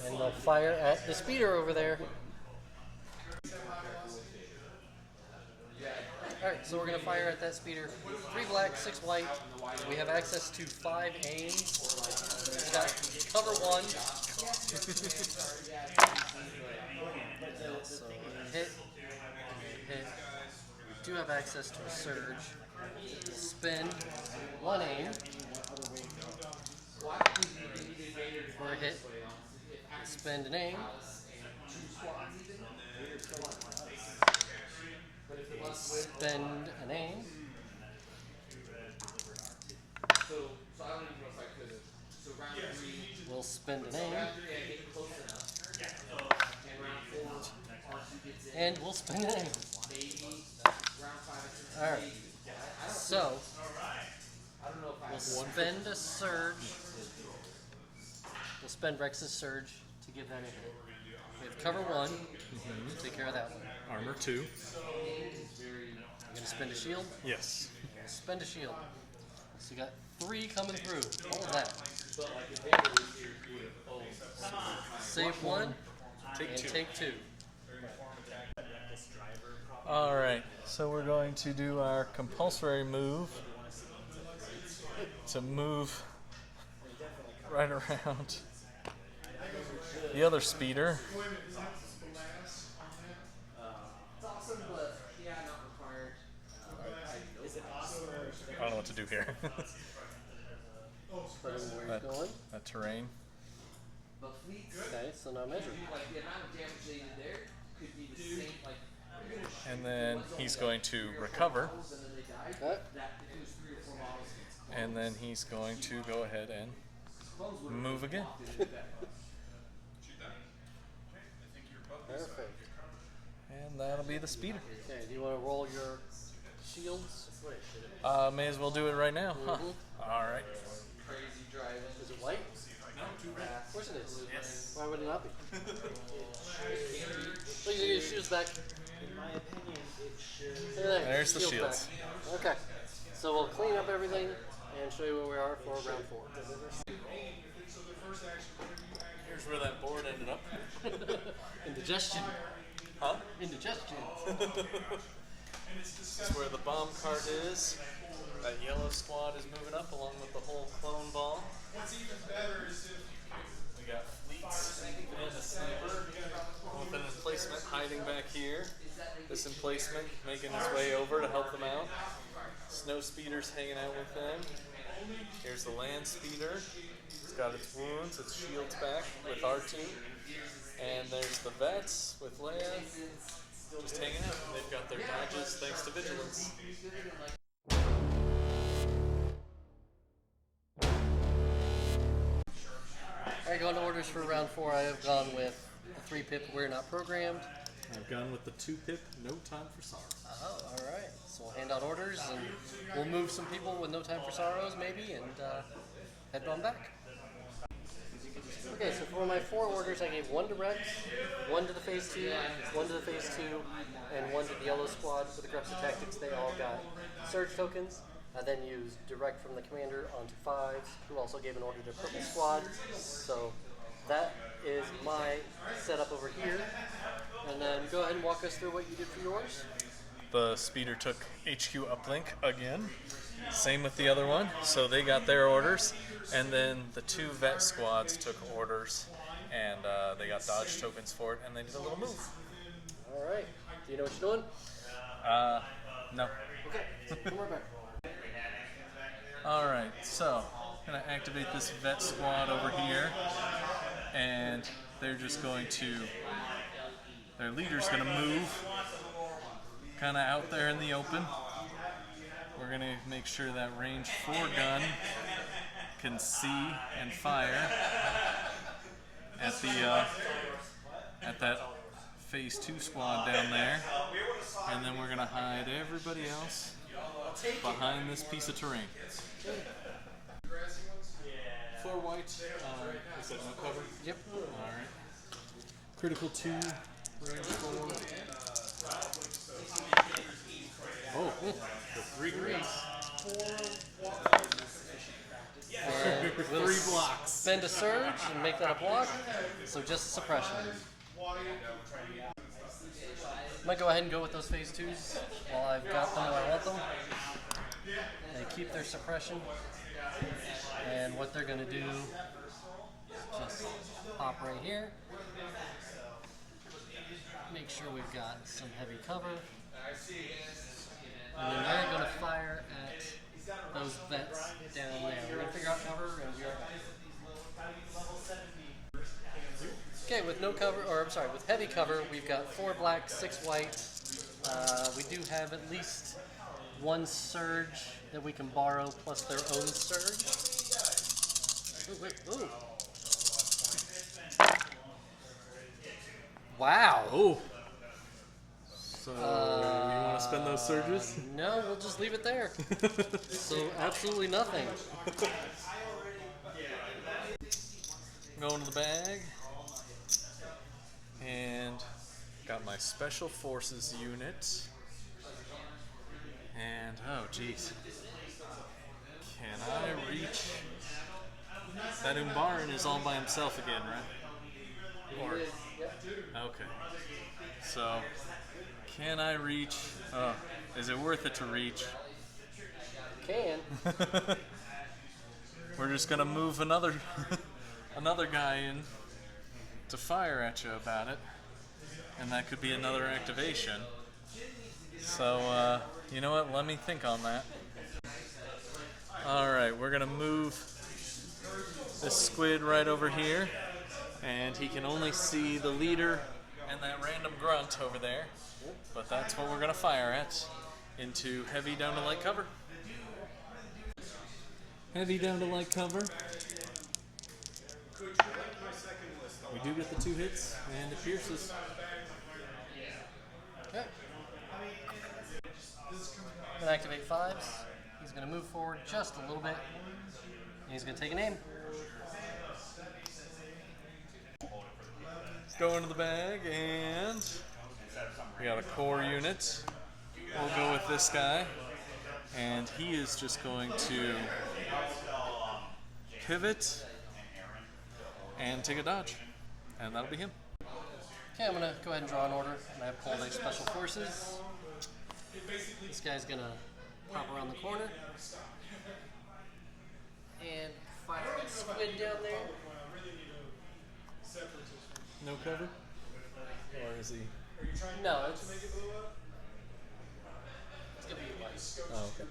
And they'll fire at the speeder over there. Alright, so we're going to fire at that speeder. 3 black, 6 white. We have access to 5 aims. We got cover 1. So hit. Hit. We do have access to a surge. Spend 1 aim. For a hit. Spend an aim. Spend an aim. We'll spend an aim. And we'll spend an aim. Alright. So, we'll spend a surge. We'll spend Rex's surge to give that a hit. We have cover 1. Take care of that one. Armor 2. You're going to spend a shield? Yes. Spend a shield. So you got 3 coming through. All of that. Save 1. Take and 2. take 2. Alright, so we're going to do our compulsory move to move right around the other speeder. I don't know what to do here. Put him where he's going. That terrain. Okay, so now measure. And then he's going to recover. Okay. And then he's going to go ahead and move again. Perfect. And that'll be the speeder. Okay, do you want to roll your shields? May as well do it right now, huh? Alright. Is it white? Of course it is. Yes. Why would it not be? Please get your shoes back. In my opinion, it should. There's the Shield shields. back. Okay. So we'll clean up everything and show you where we are for round 4. Here's where that board ended up. Indigestion. Huh? Indigestion. This is where the bomb cart is. That yellow squad is moving up along with the whole clone ball. We got fleets and a sniper with an emplacement hiding back here. This emplacement making his way over to help them out. Snow speeder's hanging out with them. Here's the land speeder. It's got its wounds, its shields back with R2. And there's the vets with Leia just hanging out. They've got their dodges thanks to vigilance. Alright, going to orders for round 4. I have gone with the 3-pip We're Not Programmed. I've gone with the 2-pip, No Time for Sorrow. Oh, alright. So we'll hand out orders and we'll move some people with No Time for Sorrows maybe and head on back. Okay, so for my 4 orders, I gave 1 to Rex, 1 to the Phase 2, 1 to the Phase 2, and 1 to the Yellow Squad. For the Aggressive Tactics, they all got Surge tokens. I then used Direct from the Commander onto 5s, who also gave an order to Purple Squad. So that is my setup over here. And then go ahead and walk us through what you did for yours. The speeder took HQ uplink again. Same with the other one, so they got their orders. And then the 2 vet squads took orders, and they got dodge tokens for it, and they did a little move. Alright. Do you know what you're doing? No. Okay, come right back. Alright, so I'm going to activate this vet squad over here, and they're just going to, their leader's going to move kind of out there in the open. We're going to make sure that range 4 gun can see and fire at the at that Phase 2 squad down there, and then we're going to hide everybody else behind this piece of terrain. 4 white, is that no cover? Yep. Alright. Critical 2, range 4. Oh, The 3 greens. we'll 3 blocks. spend a surge and make that a block. So just a suppression. Might go ahead and go with those phase 2s while I've got them where I want them. They keep their suppression, and what they're going to do is just pop right here. Make sure we've got some heavy cover. And then they're going to fire at those vets down there. We're going to figure out cover and be right back. Okay, with no cover, or I'm sorry, with heavy cover, we've got 4 black, 6 white. We do have at least 1 surge that we can borrow, plus their own surge. Ooh. Wow. Oh. So you want to spend those surges? No, we'll just leave it there. So absolutely nothing. Going to the bag. And got my Special Forces unit. And, oh geez. Can I reach? That Umbaran is all by himself again, right? Or, okay. So, can I reach? Oh, is it worth it to reach? Can. We're just gonna move another guy in to fire at you about it, and that could be another activation. So, you know what? Let me think on that. All right, we're gonna move this squid right over here, and he can only see the leader and that random grunt over there. But that's what we're gonna fire at, into heavy down to light cover. Heavy down to light cover. We do get the 2 hits, and it pierces. Okay. Gonna activate 5s. He's gonna move forward just a little bit. And he's gonna take an aim. Go into the bag, and we got a core unit. We'll go with this guy, and he is just going to pivot and take a dodge, and that'll be him. Okay, I'm gonna go ahead and draw an order, and I pull their Special Forces. This guy's gonna pop around the corner and fire a squid down there. No cover? Or is he? No, it's gonna be white. Oh, okay.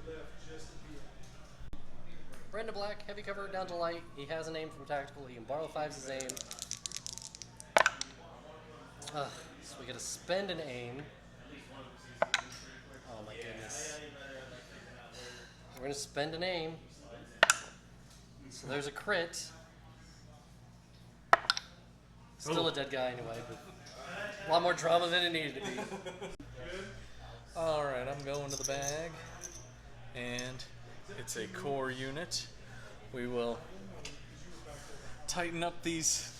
Brenda Black, heavy cover down to light. He has an aim from tactical. He can borrow 5s as aim. So we gotta spend an aim. Oh my goodness. We're gonna spend an aim. So there's a crit. Still a dead guy anyway, but a lot more drama than it needed to be. Alright, I'm going to the bag, and it's a core unit. We will tighten up these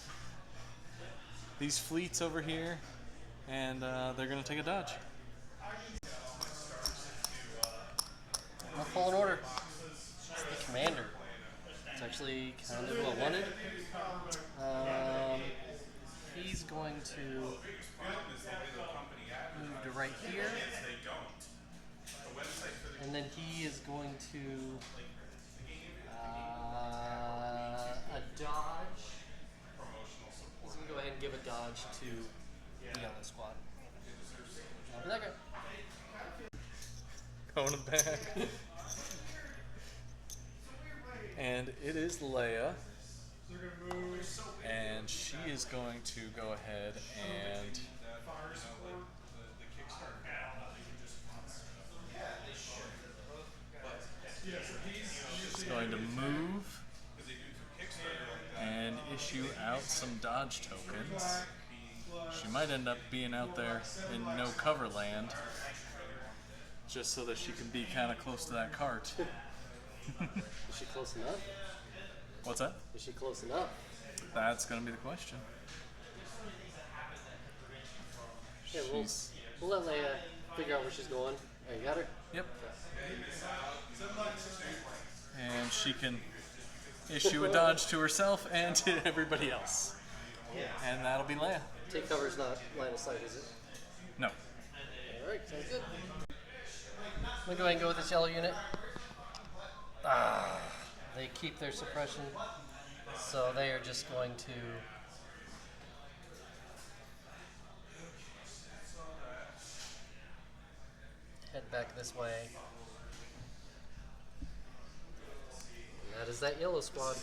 fleets over here, and they're going to take a dodge. I'll pull an order. It's the commander. It's actually kind of what wanted. He's going to move to right here, and then he is going to a dodge. He's going to go ahead and give a dodge to the yellow squad. I'll be that guy. Going to the bag. And it is Leia. And she is going to go ahead and she's going to move and issue out some dodge tokens. She might end up being out there in no cover land, just so that she can be kind of close to that cart. Is she close enough? What's that? Is she close enough? That's going to be the question. Yeah, we'll let Leia figure out where she's going. Oh, you got her? Yep. And she can issue a dodge to herself and to everybody else. And that'll be Leia. Take cover is not line of sight, is it? No. Alright, sounds good. I'm gonna go ahead and go with this yellow unit. They keep their suppression, so they are just going to head back this way. And that is that yellow squad.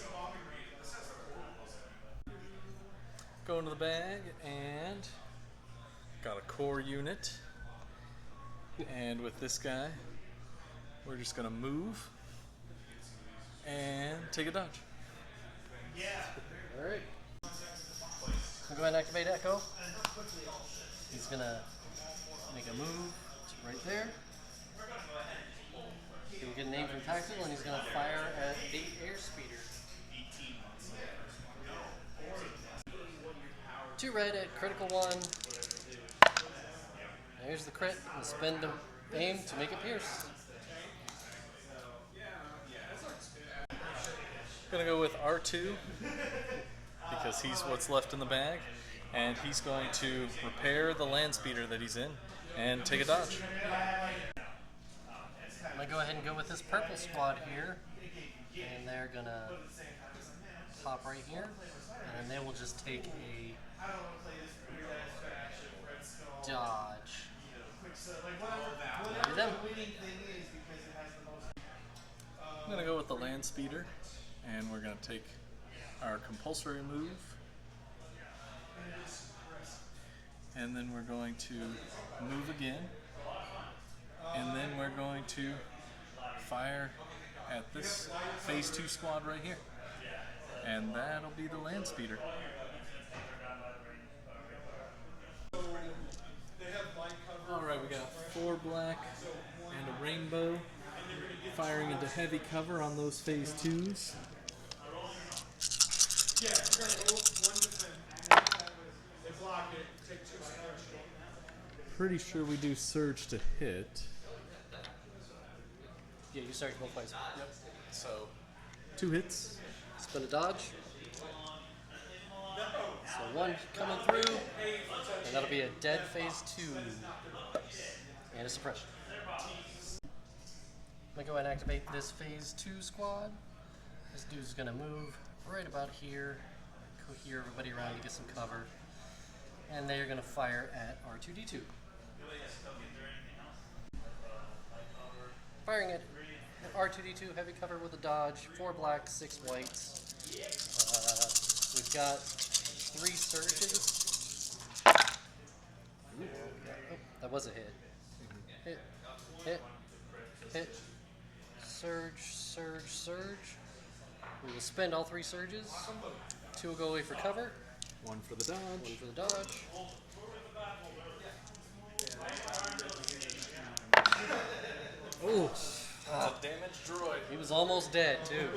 Go into the bag and got a core unit. And with this guy, we're just gonna move and take a dodge. Alright. So go ahead and activate Echo. He's gonna make a move to right there. He will get a name from Tactical and he's gonna fire at the airspeeder. 2 red at critical 1. There's the crit. We'll spend the aim to make it pierce. Gonna go with R2 because he's what's left in the bag, and he's going to repair the land speeder that he's in and take a dodge. I'm gonna go ahead and go with this purple squad here, and they're gonna pop right here, and then they will just take a dodge. Maybe them. I'm gonna go with the land speeder, and we're gonna take our compulsory move, and then we're going to move again, and then we're going to fire at this phase 2 squad right here, and that'll be the land speeder. Alright, we got 4 black and a rainbow firing into heavy cover on those phase 2s. Pretty sure we do surge to hit. Yeah, you start both ways. Yep. So 2 hits. Spin a dodge. So 1 coming through, and that'll be a dead phase 2 and a suppression. I'm gonna go ahead and activate this phase 2 squad. This dude's gonna move right about here, cohere everybody around to get some cover, and they're gonna fire at R2-D2. Firing at R2-D2, heavy cover with a dodge, 4 black, 6 whites. We've got 3 surges. Ooh, oh, that was a hit. Hit, hit, hit. Surge, surge, surge. We will spend all 3 surges. 2 will go away for cover. 1 for the dodge. 1 for the dodge. Ooh. Damaged droid. He was almost dead, too.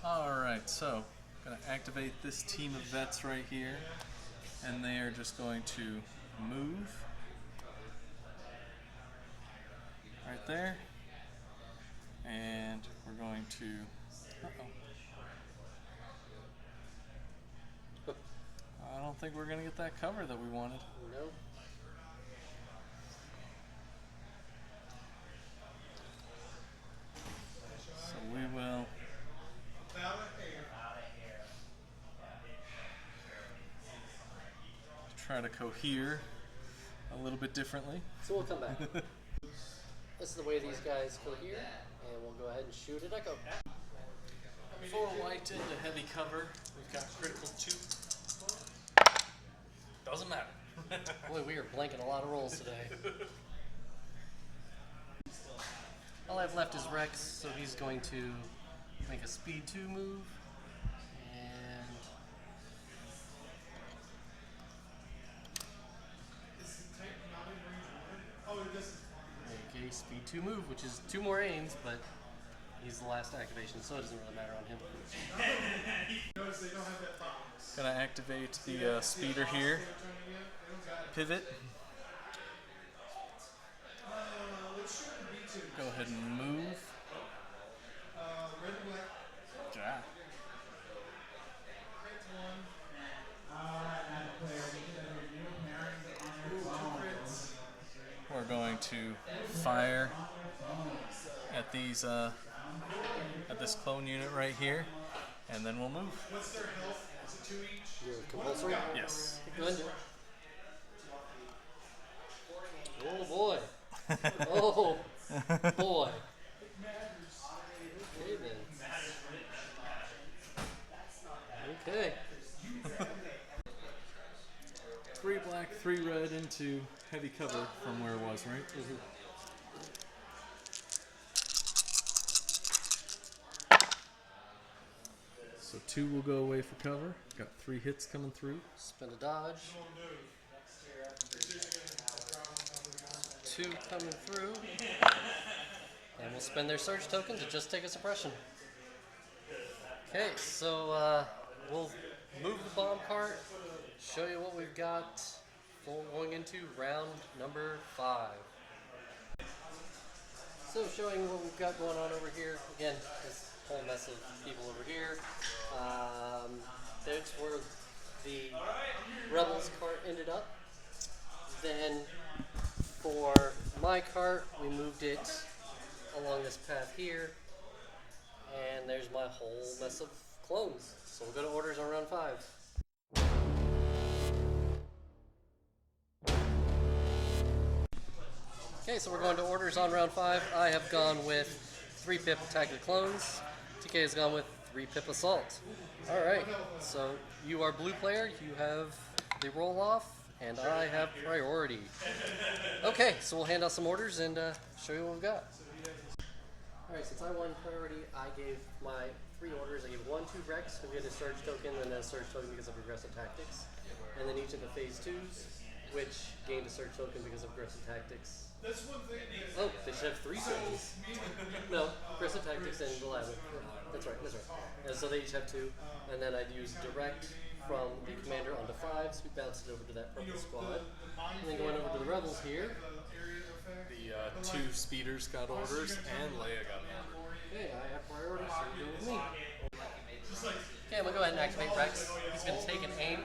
Alright, so I'm going to activate this team of vets right here, and they are just going to move right there, and we're going to I don't think we're going to get that cover that we wanted. No. So we will try to cohere a little bit differently. So we'll come back. This is the way these guys cohere, and we'll go ahead and shoot at Echo. 4 white into heavy cover. We've got critical 2. Doesn't matter. Boy, we are blanking a lot of rolls today. All I have left is Rex, so he's going to make a speed 2 move. And make a speed 2 move, which is 2 more aims, but he's the last activation, so it doesn't really matter on him. Gonna activate the speeder here. Pivot. Go ahead and move. Yeah. fire at these at this clone unit right here, and then we'll move. What's their health? Is it 2 each? Your compulsory? Yes. Go ahead. Oh boy. Oh boy. Okay then. Okay. 3 black, 3 red into heavy cover from where it was, right? So 2 will go away for cover. Got 3 hits coming through. Spin a dodge. 2 coming through. And we'll spend their surge token to just take a suppression. Okay, so we'll move the bomb cart, show you what we've got going into round number 5. So showing what we've got going on over here. Again, this whole mess of people over here. That's where the Rebels cart ended up. Then for my cart, we moved it along this path here. And there's my whole mess of clones. So we'll go to orders on round 5. Okay, so we're going to orders on round 5. I have gone with 3 pip attack the clones. TK has gone with 3 pip assault. Alright, so you are blue player, you have the roll off, and I have priority. Okay, so we'll hand out some orders and show you what we've got. Alright, since I won priority, I gave my 3 orders. I gave 1 to Rex, who get a surge token, and a surge token because of aggressive tactics. And then each of the phase 2s, which gained a surge token because of aggressive tactics. That's one thing. Oh, they should have 3 surges. No, aggressive tactics and reliable. That's right, that's right. And so they each have 2. And then I'd use direct from the commander onto 5s, who bounced it over to that purple squad. And then going over to the rebels here. The 2 speeders got orders, and Leia got an order. Okay, I have priority, so you go with me. Okay, I'm going to go ahead and activate Rex. He's going to take an aim.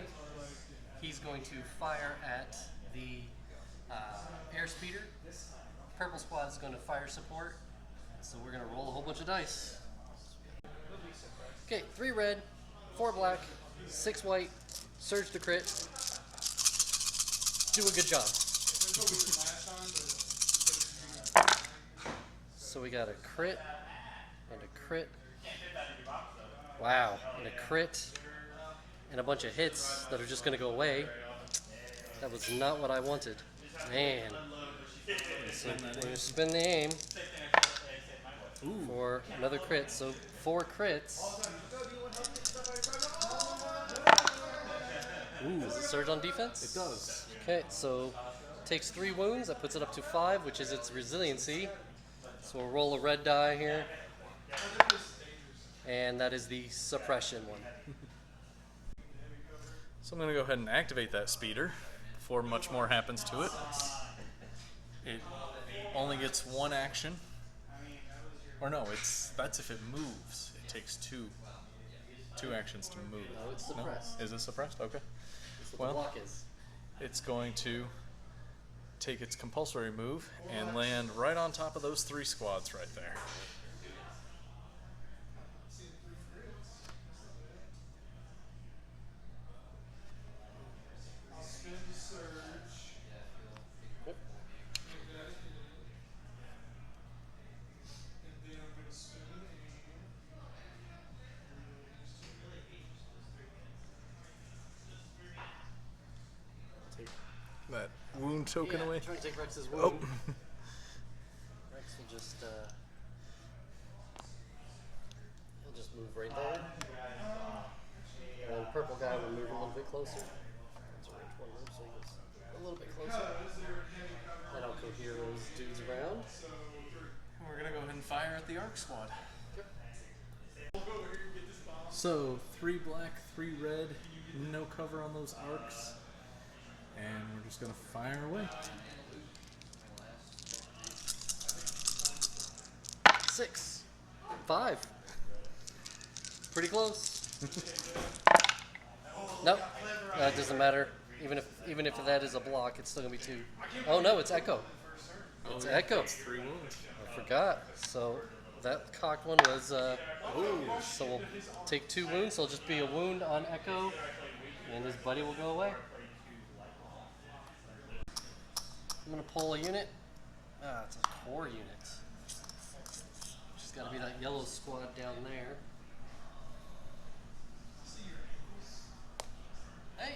He's going to fire at the airspeeder. Purple squad is going to fire support. So we're going to roll a whole bunch of dice. Okay, 3 red, 4 black, 6 white, surge to crit. Do a good job. So we got a crit and a crit. Wow, and a crit and a bunch of hits that are just going to go away. That was not what I wanted. Man. So we're going to spin the aim for another crit. So 4 crits. Ooh, does it surge on defense? It does. Okay, so takes 3 wounds. That puts it up to 5, which is its resiliency. So we'll roll a red die here. And that is the suppression one. So I'm going to go ahead and activate that speeder before much more happens to it. It only gets 1 action. Or no, that's if it moves. It takes two actions to move. No, it's suppressed. Is it suppressed? Okay. That's what Well, the block is. It's going to take its compulsory move and land right on top of those 3 squads right there. Take that wound token away. Trying to take Rex's Oh. wound. Rex will just he'll just move right there. And purple guy will move a little bit closer. That's a range 1 move, so he gets a little bit closer. And I'll cohere those dudes around. And we're going to go ahead and fire at the arc squad. So 3 black, 3 red, no cover on those arcs. And we're just going to fire away. 6, 5. Pretty close. Nope, that doesn't matter. Even if that is a block, it's still gonna be 2. Oh no, it's Echo. It's yeah, Echo. that's 3 wounds. I forgot. So that cocked one was. So we'll take 2 wounds. So it'll just be a wound on Echo, and his buddy will go away. I'm gonna pull a unit. It's a core unit. Just gotta be that yellow squad down there. Hey!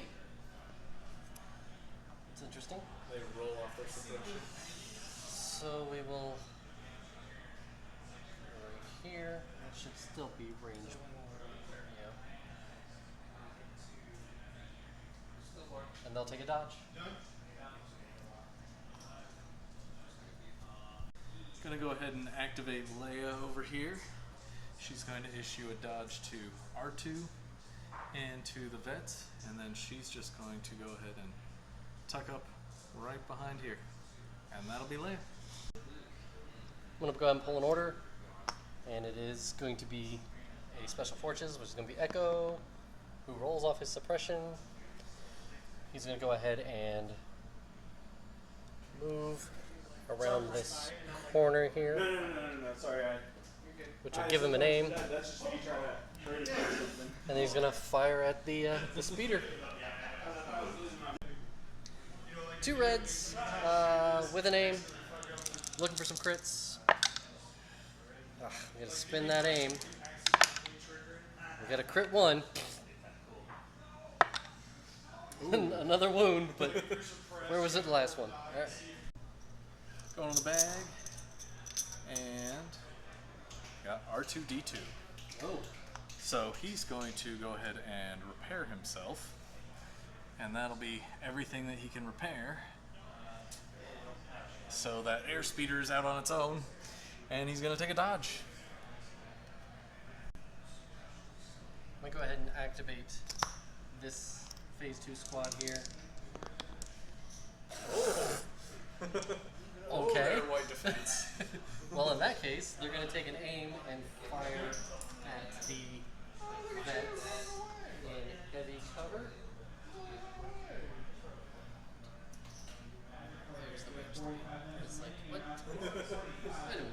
That's interesting. They roll off their suppression. So we will go right here. That should still be range 1. Yeah. And they'll take a dodge. Gonna go ahead and activate Leia over here. She's going to issue a dodge to R2 and to the vets, and then she's just going to go ahead and tuck up right behind here. And that'll be Leia. I'm going to go ahead and pull an order, and it is going to be a Special Forces, which is going to be Echo, who rolls off his suppression. He's going to go ahead and move around this corner here, No. Sorry, which will give him a name, that's just me trying to do something. and then he's going to fire at the speeder. 2 reds with an aim, looking for some crits. We gotta spin that aim. We got a crit 1. Another wound, but where was it the last one? All right. Going in the bag, and got R2-D2. Oh, So he's going to go ahead and repair himself, and that'll be everything that he can repair. So that airspeeder is out on its own, and he's going to take a dodge. let me go ahead and activate this phase 2 squad here. Okay. Their white defense. Well, in that case, they're going to take an aim and fire at the vets in heavy cover. There's the website. It's like, what? Wait a minute.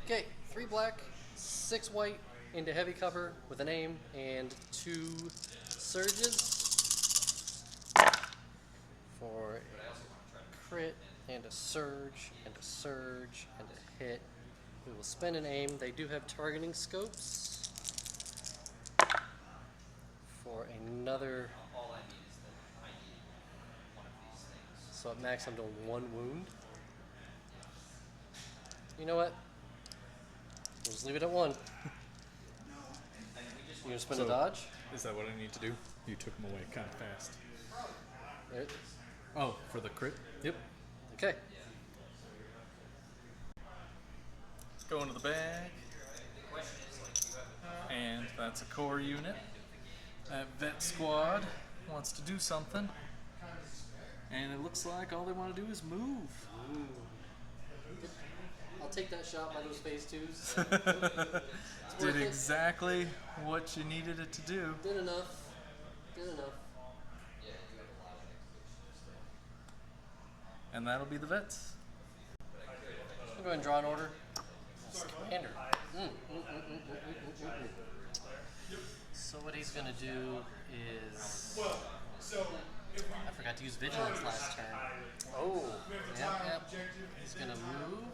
Okay, 3 black, 6 white into heavy cover with an aim and 2 surges for a crit and a surge and a surge and a hit. We will spend an aim. They do have targeting scopes for another. So at max I'm doing 1 wound. You know what? We'll just leave it at 1. You gonna spin a dodge? Is that what I need to do? You took him away kind of fast. There. Oh, for the crit? Yep. Okay. Let's go into the bag. And that's a core unit. That vet squad wants to do something. And it looks like all they want to do is move. I'll take that shot by those phase 2s. Did exactly what you needed it to do. Did enough. Did enough. And that'll be the vets. I'll go ahead and draw an order. That's the commander. So what he's gonna do is, I forgot to use vigilance last turn. Oh, yep. He's gonna move,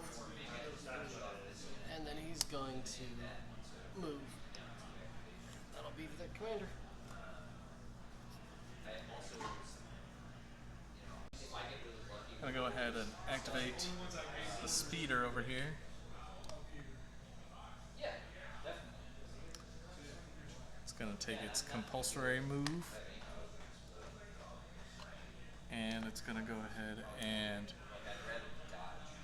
and then he's going to move. That'll be the commander. I'm gonna go ahead and activate the speeder over here. It's gonna take its compulsory move, and it's gonna go ahead and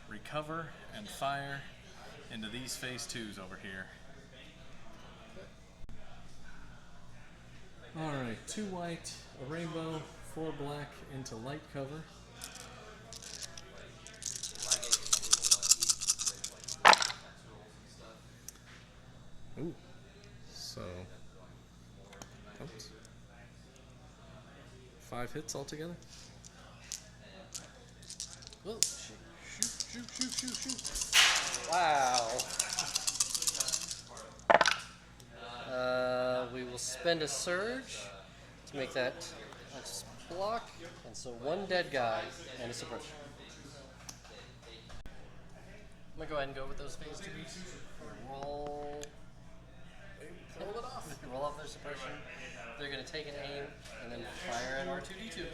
recover and fire into these phase 2s over here. Alright, 2 white, a rainbow, 4 black into light cover. Ooh, so, oops, 5 hits altogether. Whoa, shoot. Wow. We will spend a surge to make that a block, and so one dead guy and a suppression. I'm gonna go ahead and go with those phase twos. Roll. Roll it off. Roll off their suppression. They're gonna take an aim and then fire at R2-D2.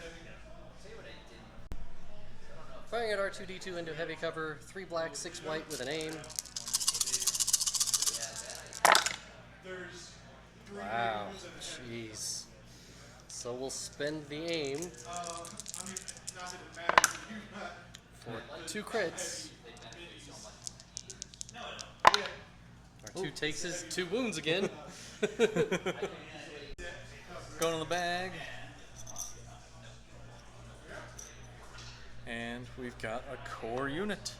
Firing at R2-D2 into heavy cover, 3 black, 6 white with an aim. Wow, jeez. So we'll spend the aim for 2 crits. R2 takes his 2 wounds again. Going in the bag. And we've got a core unit.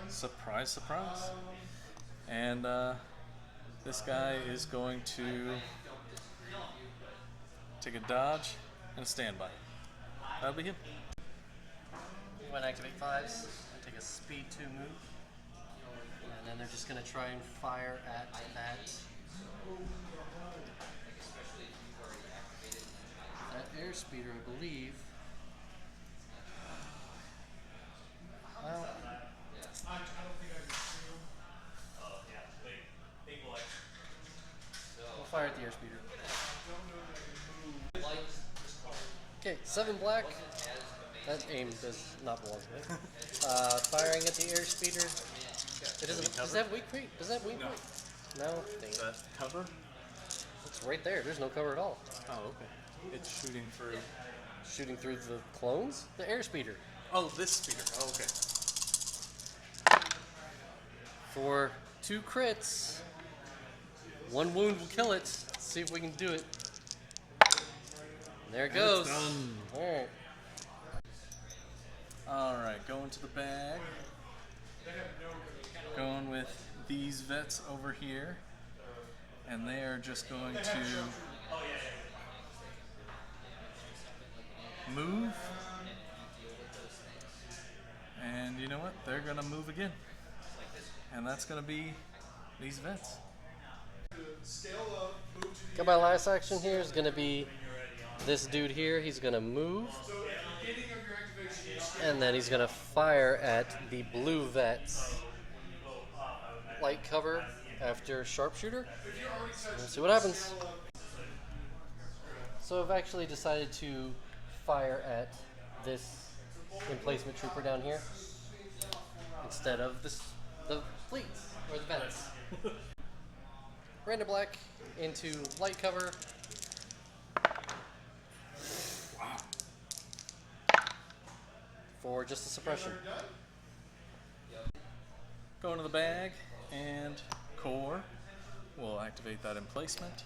Surprise, surprise. And this guy is going to take a dodge and a standby. That'll be him. You want to activate 5s and take a speed 2 move. And then they're just going to try and fire at that airspeeder, I believe. Well, we'll fire at the airspeeder. Okay, 7 black. That aim does not belong to me. Firing at the airspeeder. It doesn't. Does that have weak point? Does that have weak point? No. Dang it. Is that cover? It's right there. There's no cover at all. Oh, okay. It's shooting through. Shooting through the clones? The airspeeder. Oh, this speeder. Oh, okay. For 2 crits. 1 wound will kill it. Let's see if we can do it. There it goes. Done. Alright. Alright, going to the bag. Going with these vets over here. And they are just going to move. And you know what? They're going to move again. And that's going to be these vets. Okay, my last action here is going to be this dude here. He's going to move. And then he's going to fire at the blue vets. Light cover after sharpshooter. Let's see what happens. So I've actually decided to fire at this emplacement trooper down here instead of the fleets or the vets. Random black into light cover. For just a suppression. Go into the bag and core. We'll activate that emplacement.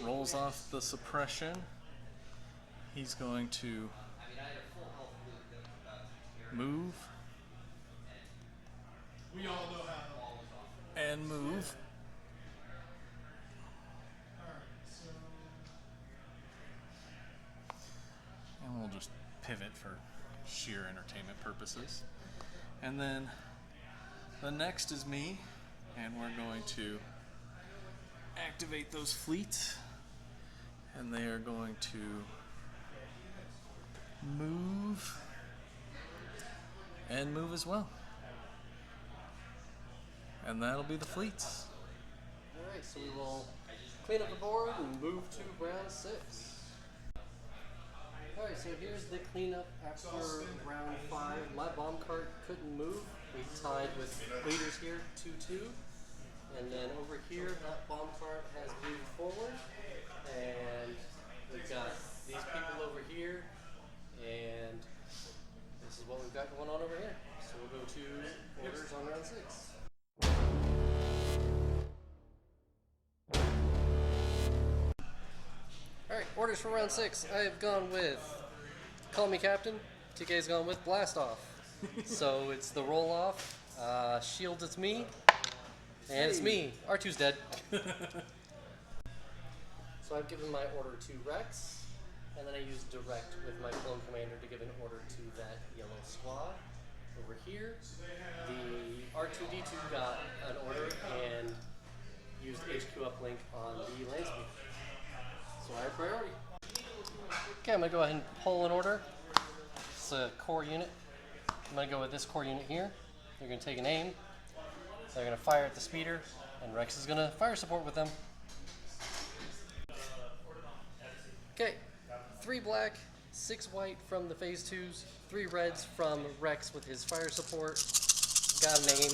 Rolls off the suppression. He's going to move and move. And we'll just pivot for sheer entertainment purposes. And then the next is me, and we're going to activate those fleets, and they are going to move and move as well. And that'll be the fleets. Alright, so we will clean up the board and move to round 6. Alright, so here's the cleanup after round 5. My bomb cart couldn't move. We tied with leaders here, 2-2. And then over here, that bomb cart has moved forward. And we've got these people over here. And this is what we've got going on over here. So we'll go to orders on round 6. Alright, orders for round 6. I have gone with Call Me Captain. TK's gone with Blast Off. So it's the roll off. Shield, it's me. And it's me. R2's dead. So I've given my order to Rex. And then I use direct with my clone commander to give an order to that yellow squad. Over here, the R2-D2 got an order and used HQ uplink on the land speed. So I have priority. Okay, I'm going to go ahead and pull an order. It's a core unit. I'm going to go with this core unit here. They're going to take an aim. They're going to fire at the speeder, and Rex is going to fire support with them. Okay, 3 black, 6 white from the phase 2s, 3 reds from Rex with his fire support. Got an aim.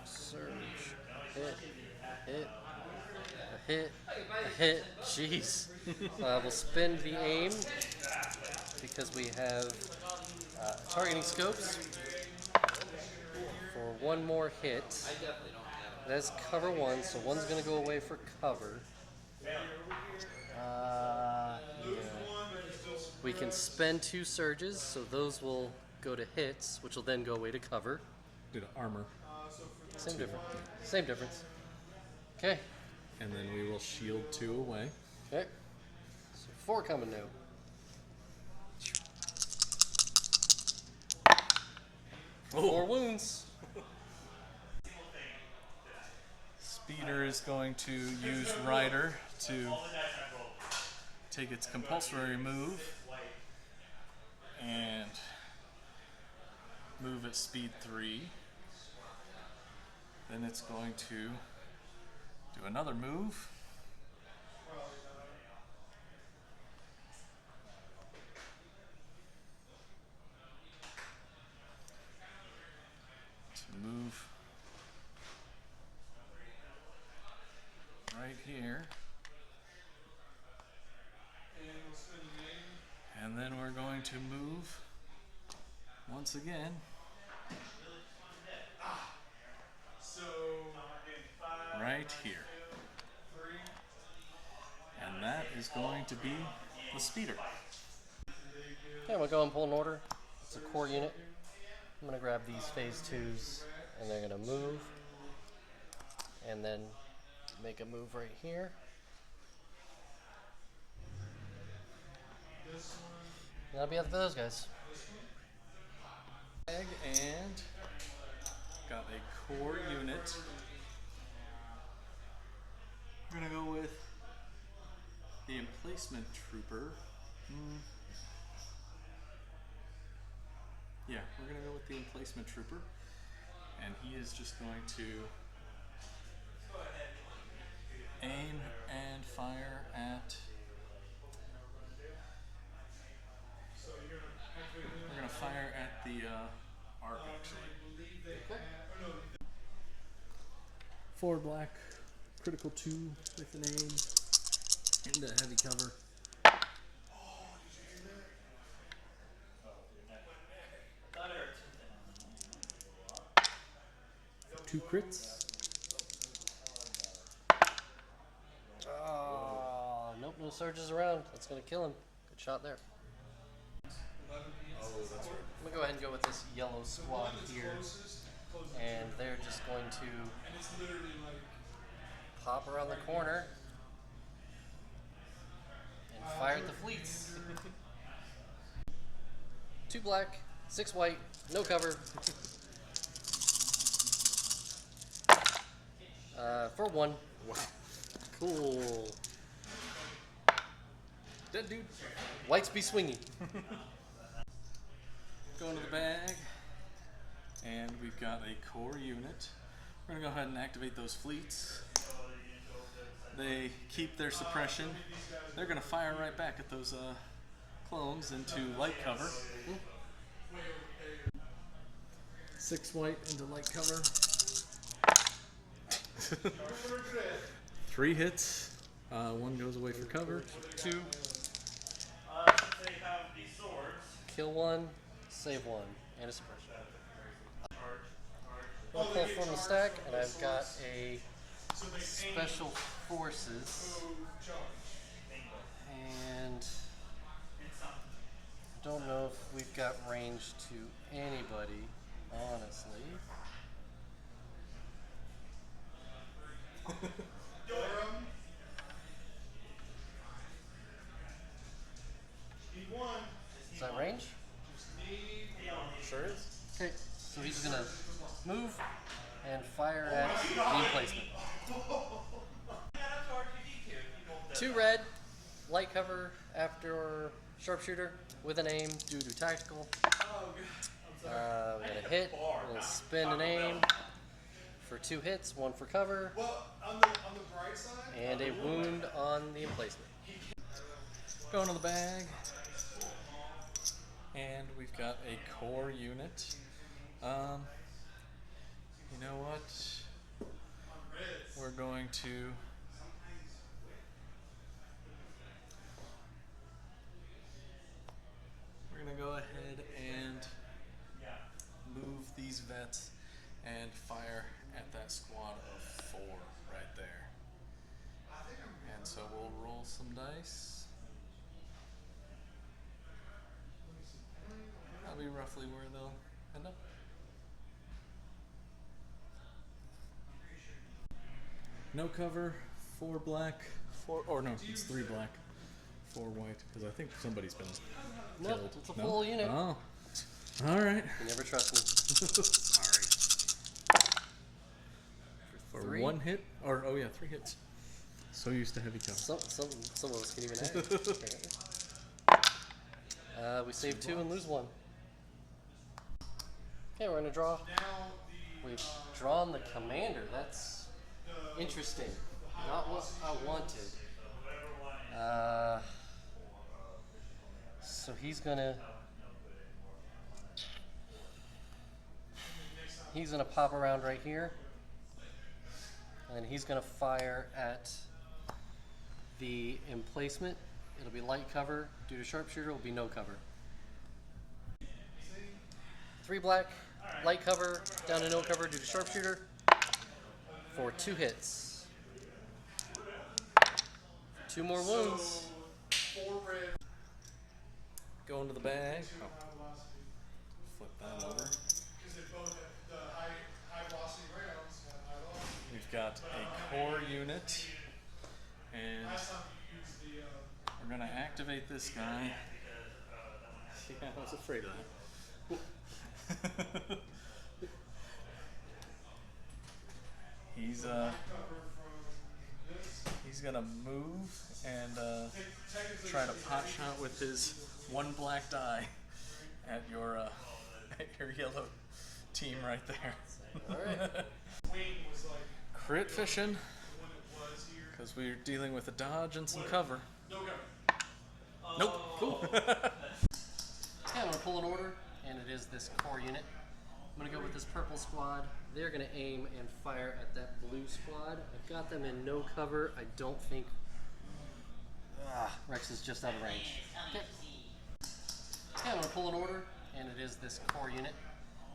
Surge, hit, jeez. We'll spend the aim because we have targeting scopes for 1 more hit. That's cover 1, so 1's going to go away for cover. Yeah. We can spend 2 surges, so those will go to hits, which will then go away to cover. Do the armor. Same difference. Same difference. Okay. And then we will shield 2 away. Okay. So 4 coming now. Oh. 4 wounds. Speeder is going to use Rider to take its compulsory move and move at speed 3. Then it's going to do another move. To move right here. And then we're going to move once again right here. And that is going to be the speeder. Okay, I'm going to go and pull an order. It's a core unit. I'm going to grab these phase 2s, and they're going to move. And then make a move right here. And that'll be it for those guys. And got a core unit. We're gonna go with the emplacement trooper. Yeah, we're gonna go with the emplacement trooper, and he is just going to aim and fire at. We're gonna fire at the arc actually. 4 black, critical 2 with an aim into heavy cover. 2 crits. Oh, nope, no surges around. That's going to kill him. Good shot there. I'm going to go ahead and go with this yellow squad here. And they're just going to pop around the corner and fire at the fleets. 2 black, 6 white, no cover. For 1. Wow. Cool. Dead dude. Whites be swinging. Go into the bag. And we've got a core unit. We're going to go ahead and activate those fleets. They keep their suppression. They're going to fire right back at those clones into light cover. 6 white into light cover. 3 hits. 1 goes away for cover. 2. Kill 1, save 1, and a suppression. I'll pull from the stack, and I've got a Special Forces. And I don't know if we've got range to anybody, honestly. Is that range? Sure is. Okay, so he's gonna move and fire at the emplacement. 2 red, light cover after sharpshooter with an aim due to tactical. We got a hit, we'll spin an aim for 2 hits, 1 for cover, and a wound on the emplacement. Going to the bag. And we've got a core unit. You know what? We're going to go ahead and move these vets and fire at that squad of 4 right there. And so we'll roll some dice. That'll be roughly where they'll end up. No cover, 4 black, 4, or no, it's 3 black, 4 white, because I think somebody's been Nope, killed. it's a full unit. Oh, all right. You never trust me. Sorry. For 3? 1 hit, or oh yeah, 3 hits. So used to heavy cover. Some of us can even add. We save 2 and lose 1. Okay, we're gonna draw. We've drawn the commander. That's interesting. Not what I wanted. So he's gonna pop around right here, and he's gonna fire at the emplacement. It'll be light cover. Due to sharpshooter, it'll be no cover. 3 black, light cover, down to no cover due to sharpshooter for 2 hits. 2 more wounds. Go into the bag. Oh. Flip that over. We've got a core unit, and we're gonna activate this guy. Yeah, I was afraid of that. He's gonna move and try to pot shot with his 1 black die at your yellow team right there. All right. Crit fishing, because we're dealing with a dodge and some cover. Nope. Cool. Okay, I'm gonna pull an order, and it is this core unit. I'm gonna go with this purple squad. They're gonna aim and fire at that blue squad. I've got them in no cover. I don't think Rex is just out of range. Okay. Okay, I'm gonna pull an order, and it is this core unit.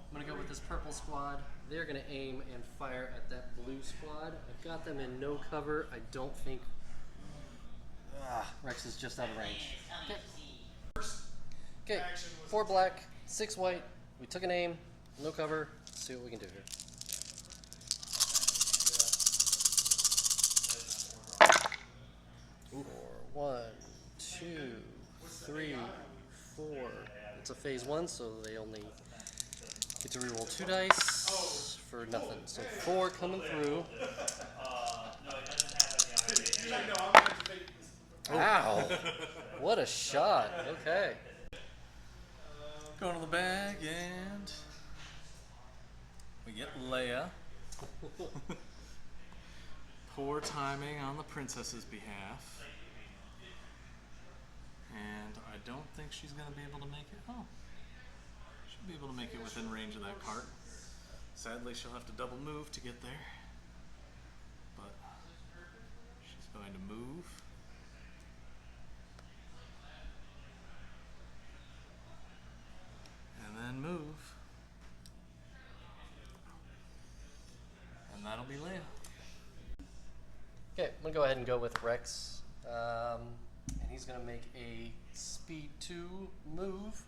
I'm gonna go with this purple squad. They're gonna aim and fire at that blue squad. I've got them in no cover. I don't think Rex is just out of range. Okay. Okay, 4 black, 6 white. We took an aim, no cover. Let's see what we can do here. Ooh. 1, 2, 3, 4. It's a phase 1, so they only get to reroll 2 dice for nothing. So 4 coming through. Ow! What a shot. Okay. Go to the bag, and we get Leia. Poor timing on the princess's behalf. And I don't think she's going to be able to make it. Oh. She'll be able to make it within range of that cart. Sadly, she'll have to double move to get there. But she's going to move. And then move. And that'll be Leia. Okay, I'm going to go ahead and go with Rex. And he's going to make a speed 2 move.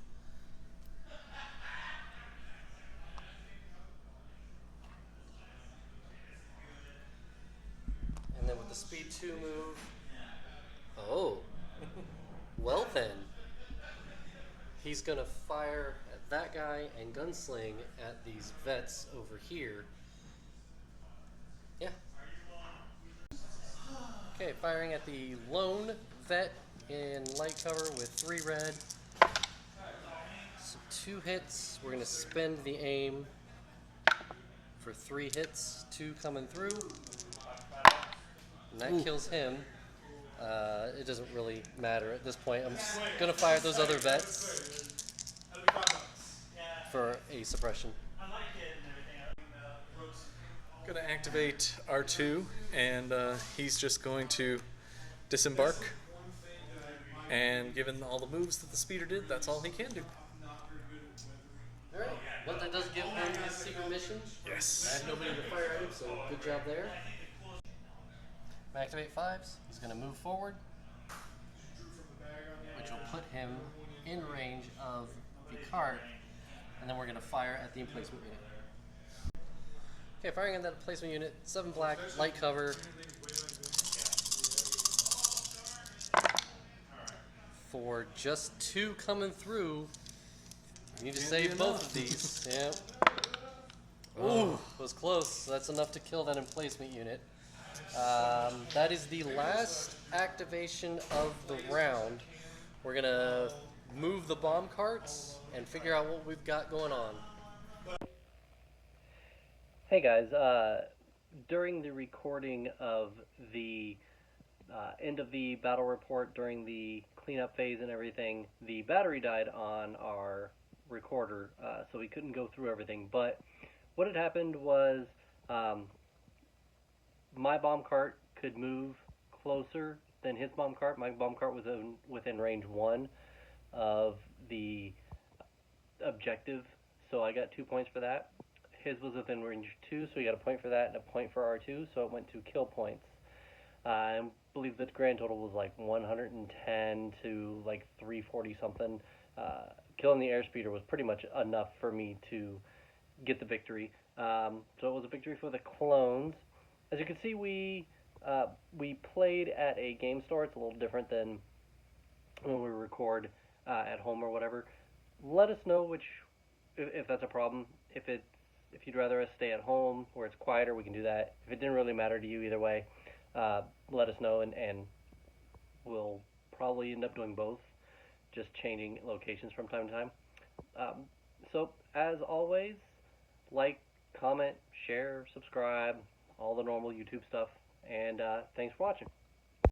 the speed 2 move. Oh. Well then. He's gonna fire at that guy and gunsling at these vets over here. Yeah. Okay, firing at the lone vet in light cover with 3 red. So 2 hits. We're gonna spend the aim for 3 hits, 2 coming through. And that kills him. It doesn't really matter at this point. I'm just gonna fire at those other vets for a suppression. Gonna activate R2, and he's just going to disembark. And given all the moves that the speeder did, that's all he can do. Alright, but that does give him his secret mission. I Yes. have nobody to fire at him, so good job there. Activate 5s. He's going to move forward, which will put him in range of the cart, and then we're going to fire at the emplacement unit. Okay, firing at that emplacement unit, 7 black, light cover. For just 2 coming through, you need to save both of these. Yeah. Ooh, was close. That's enough to kill that emplacement unit. That is the last activation of the round. We're gonna move the bomb carts and figure out what we've got going on. Hey guys, during the recording of the end of the battle report during the cleanup phase and everything, the battery died on our recorder, so we couldn't go through everything. But what had happened was my bomb cart could move closer than his bomb cart. My bomb cart was within range 1 of the objective, so I got 2 points for that. His was within range 2, so he got a point for that and a point for R2, so it went to kill points. I believe the grand total was like 110 to like 340 something. Killing the airspeeder was pretty much enough for me to get the victory. So it was a victory for the clones. As you can see, we played at a game store. It's a little different than when we record at home or whatever. Let us know if that's a problem. If you'd rather us stay at home where it's quieter, we can do that. If it didn't really matter to you either way, let us know, and we'll probably end up doing both, just changing locations from time to time. So, as always, like, comment, share, subscribe, all the normal YouTube stuff, and thanks for watching.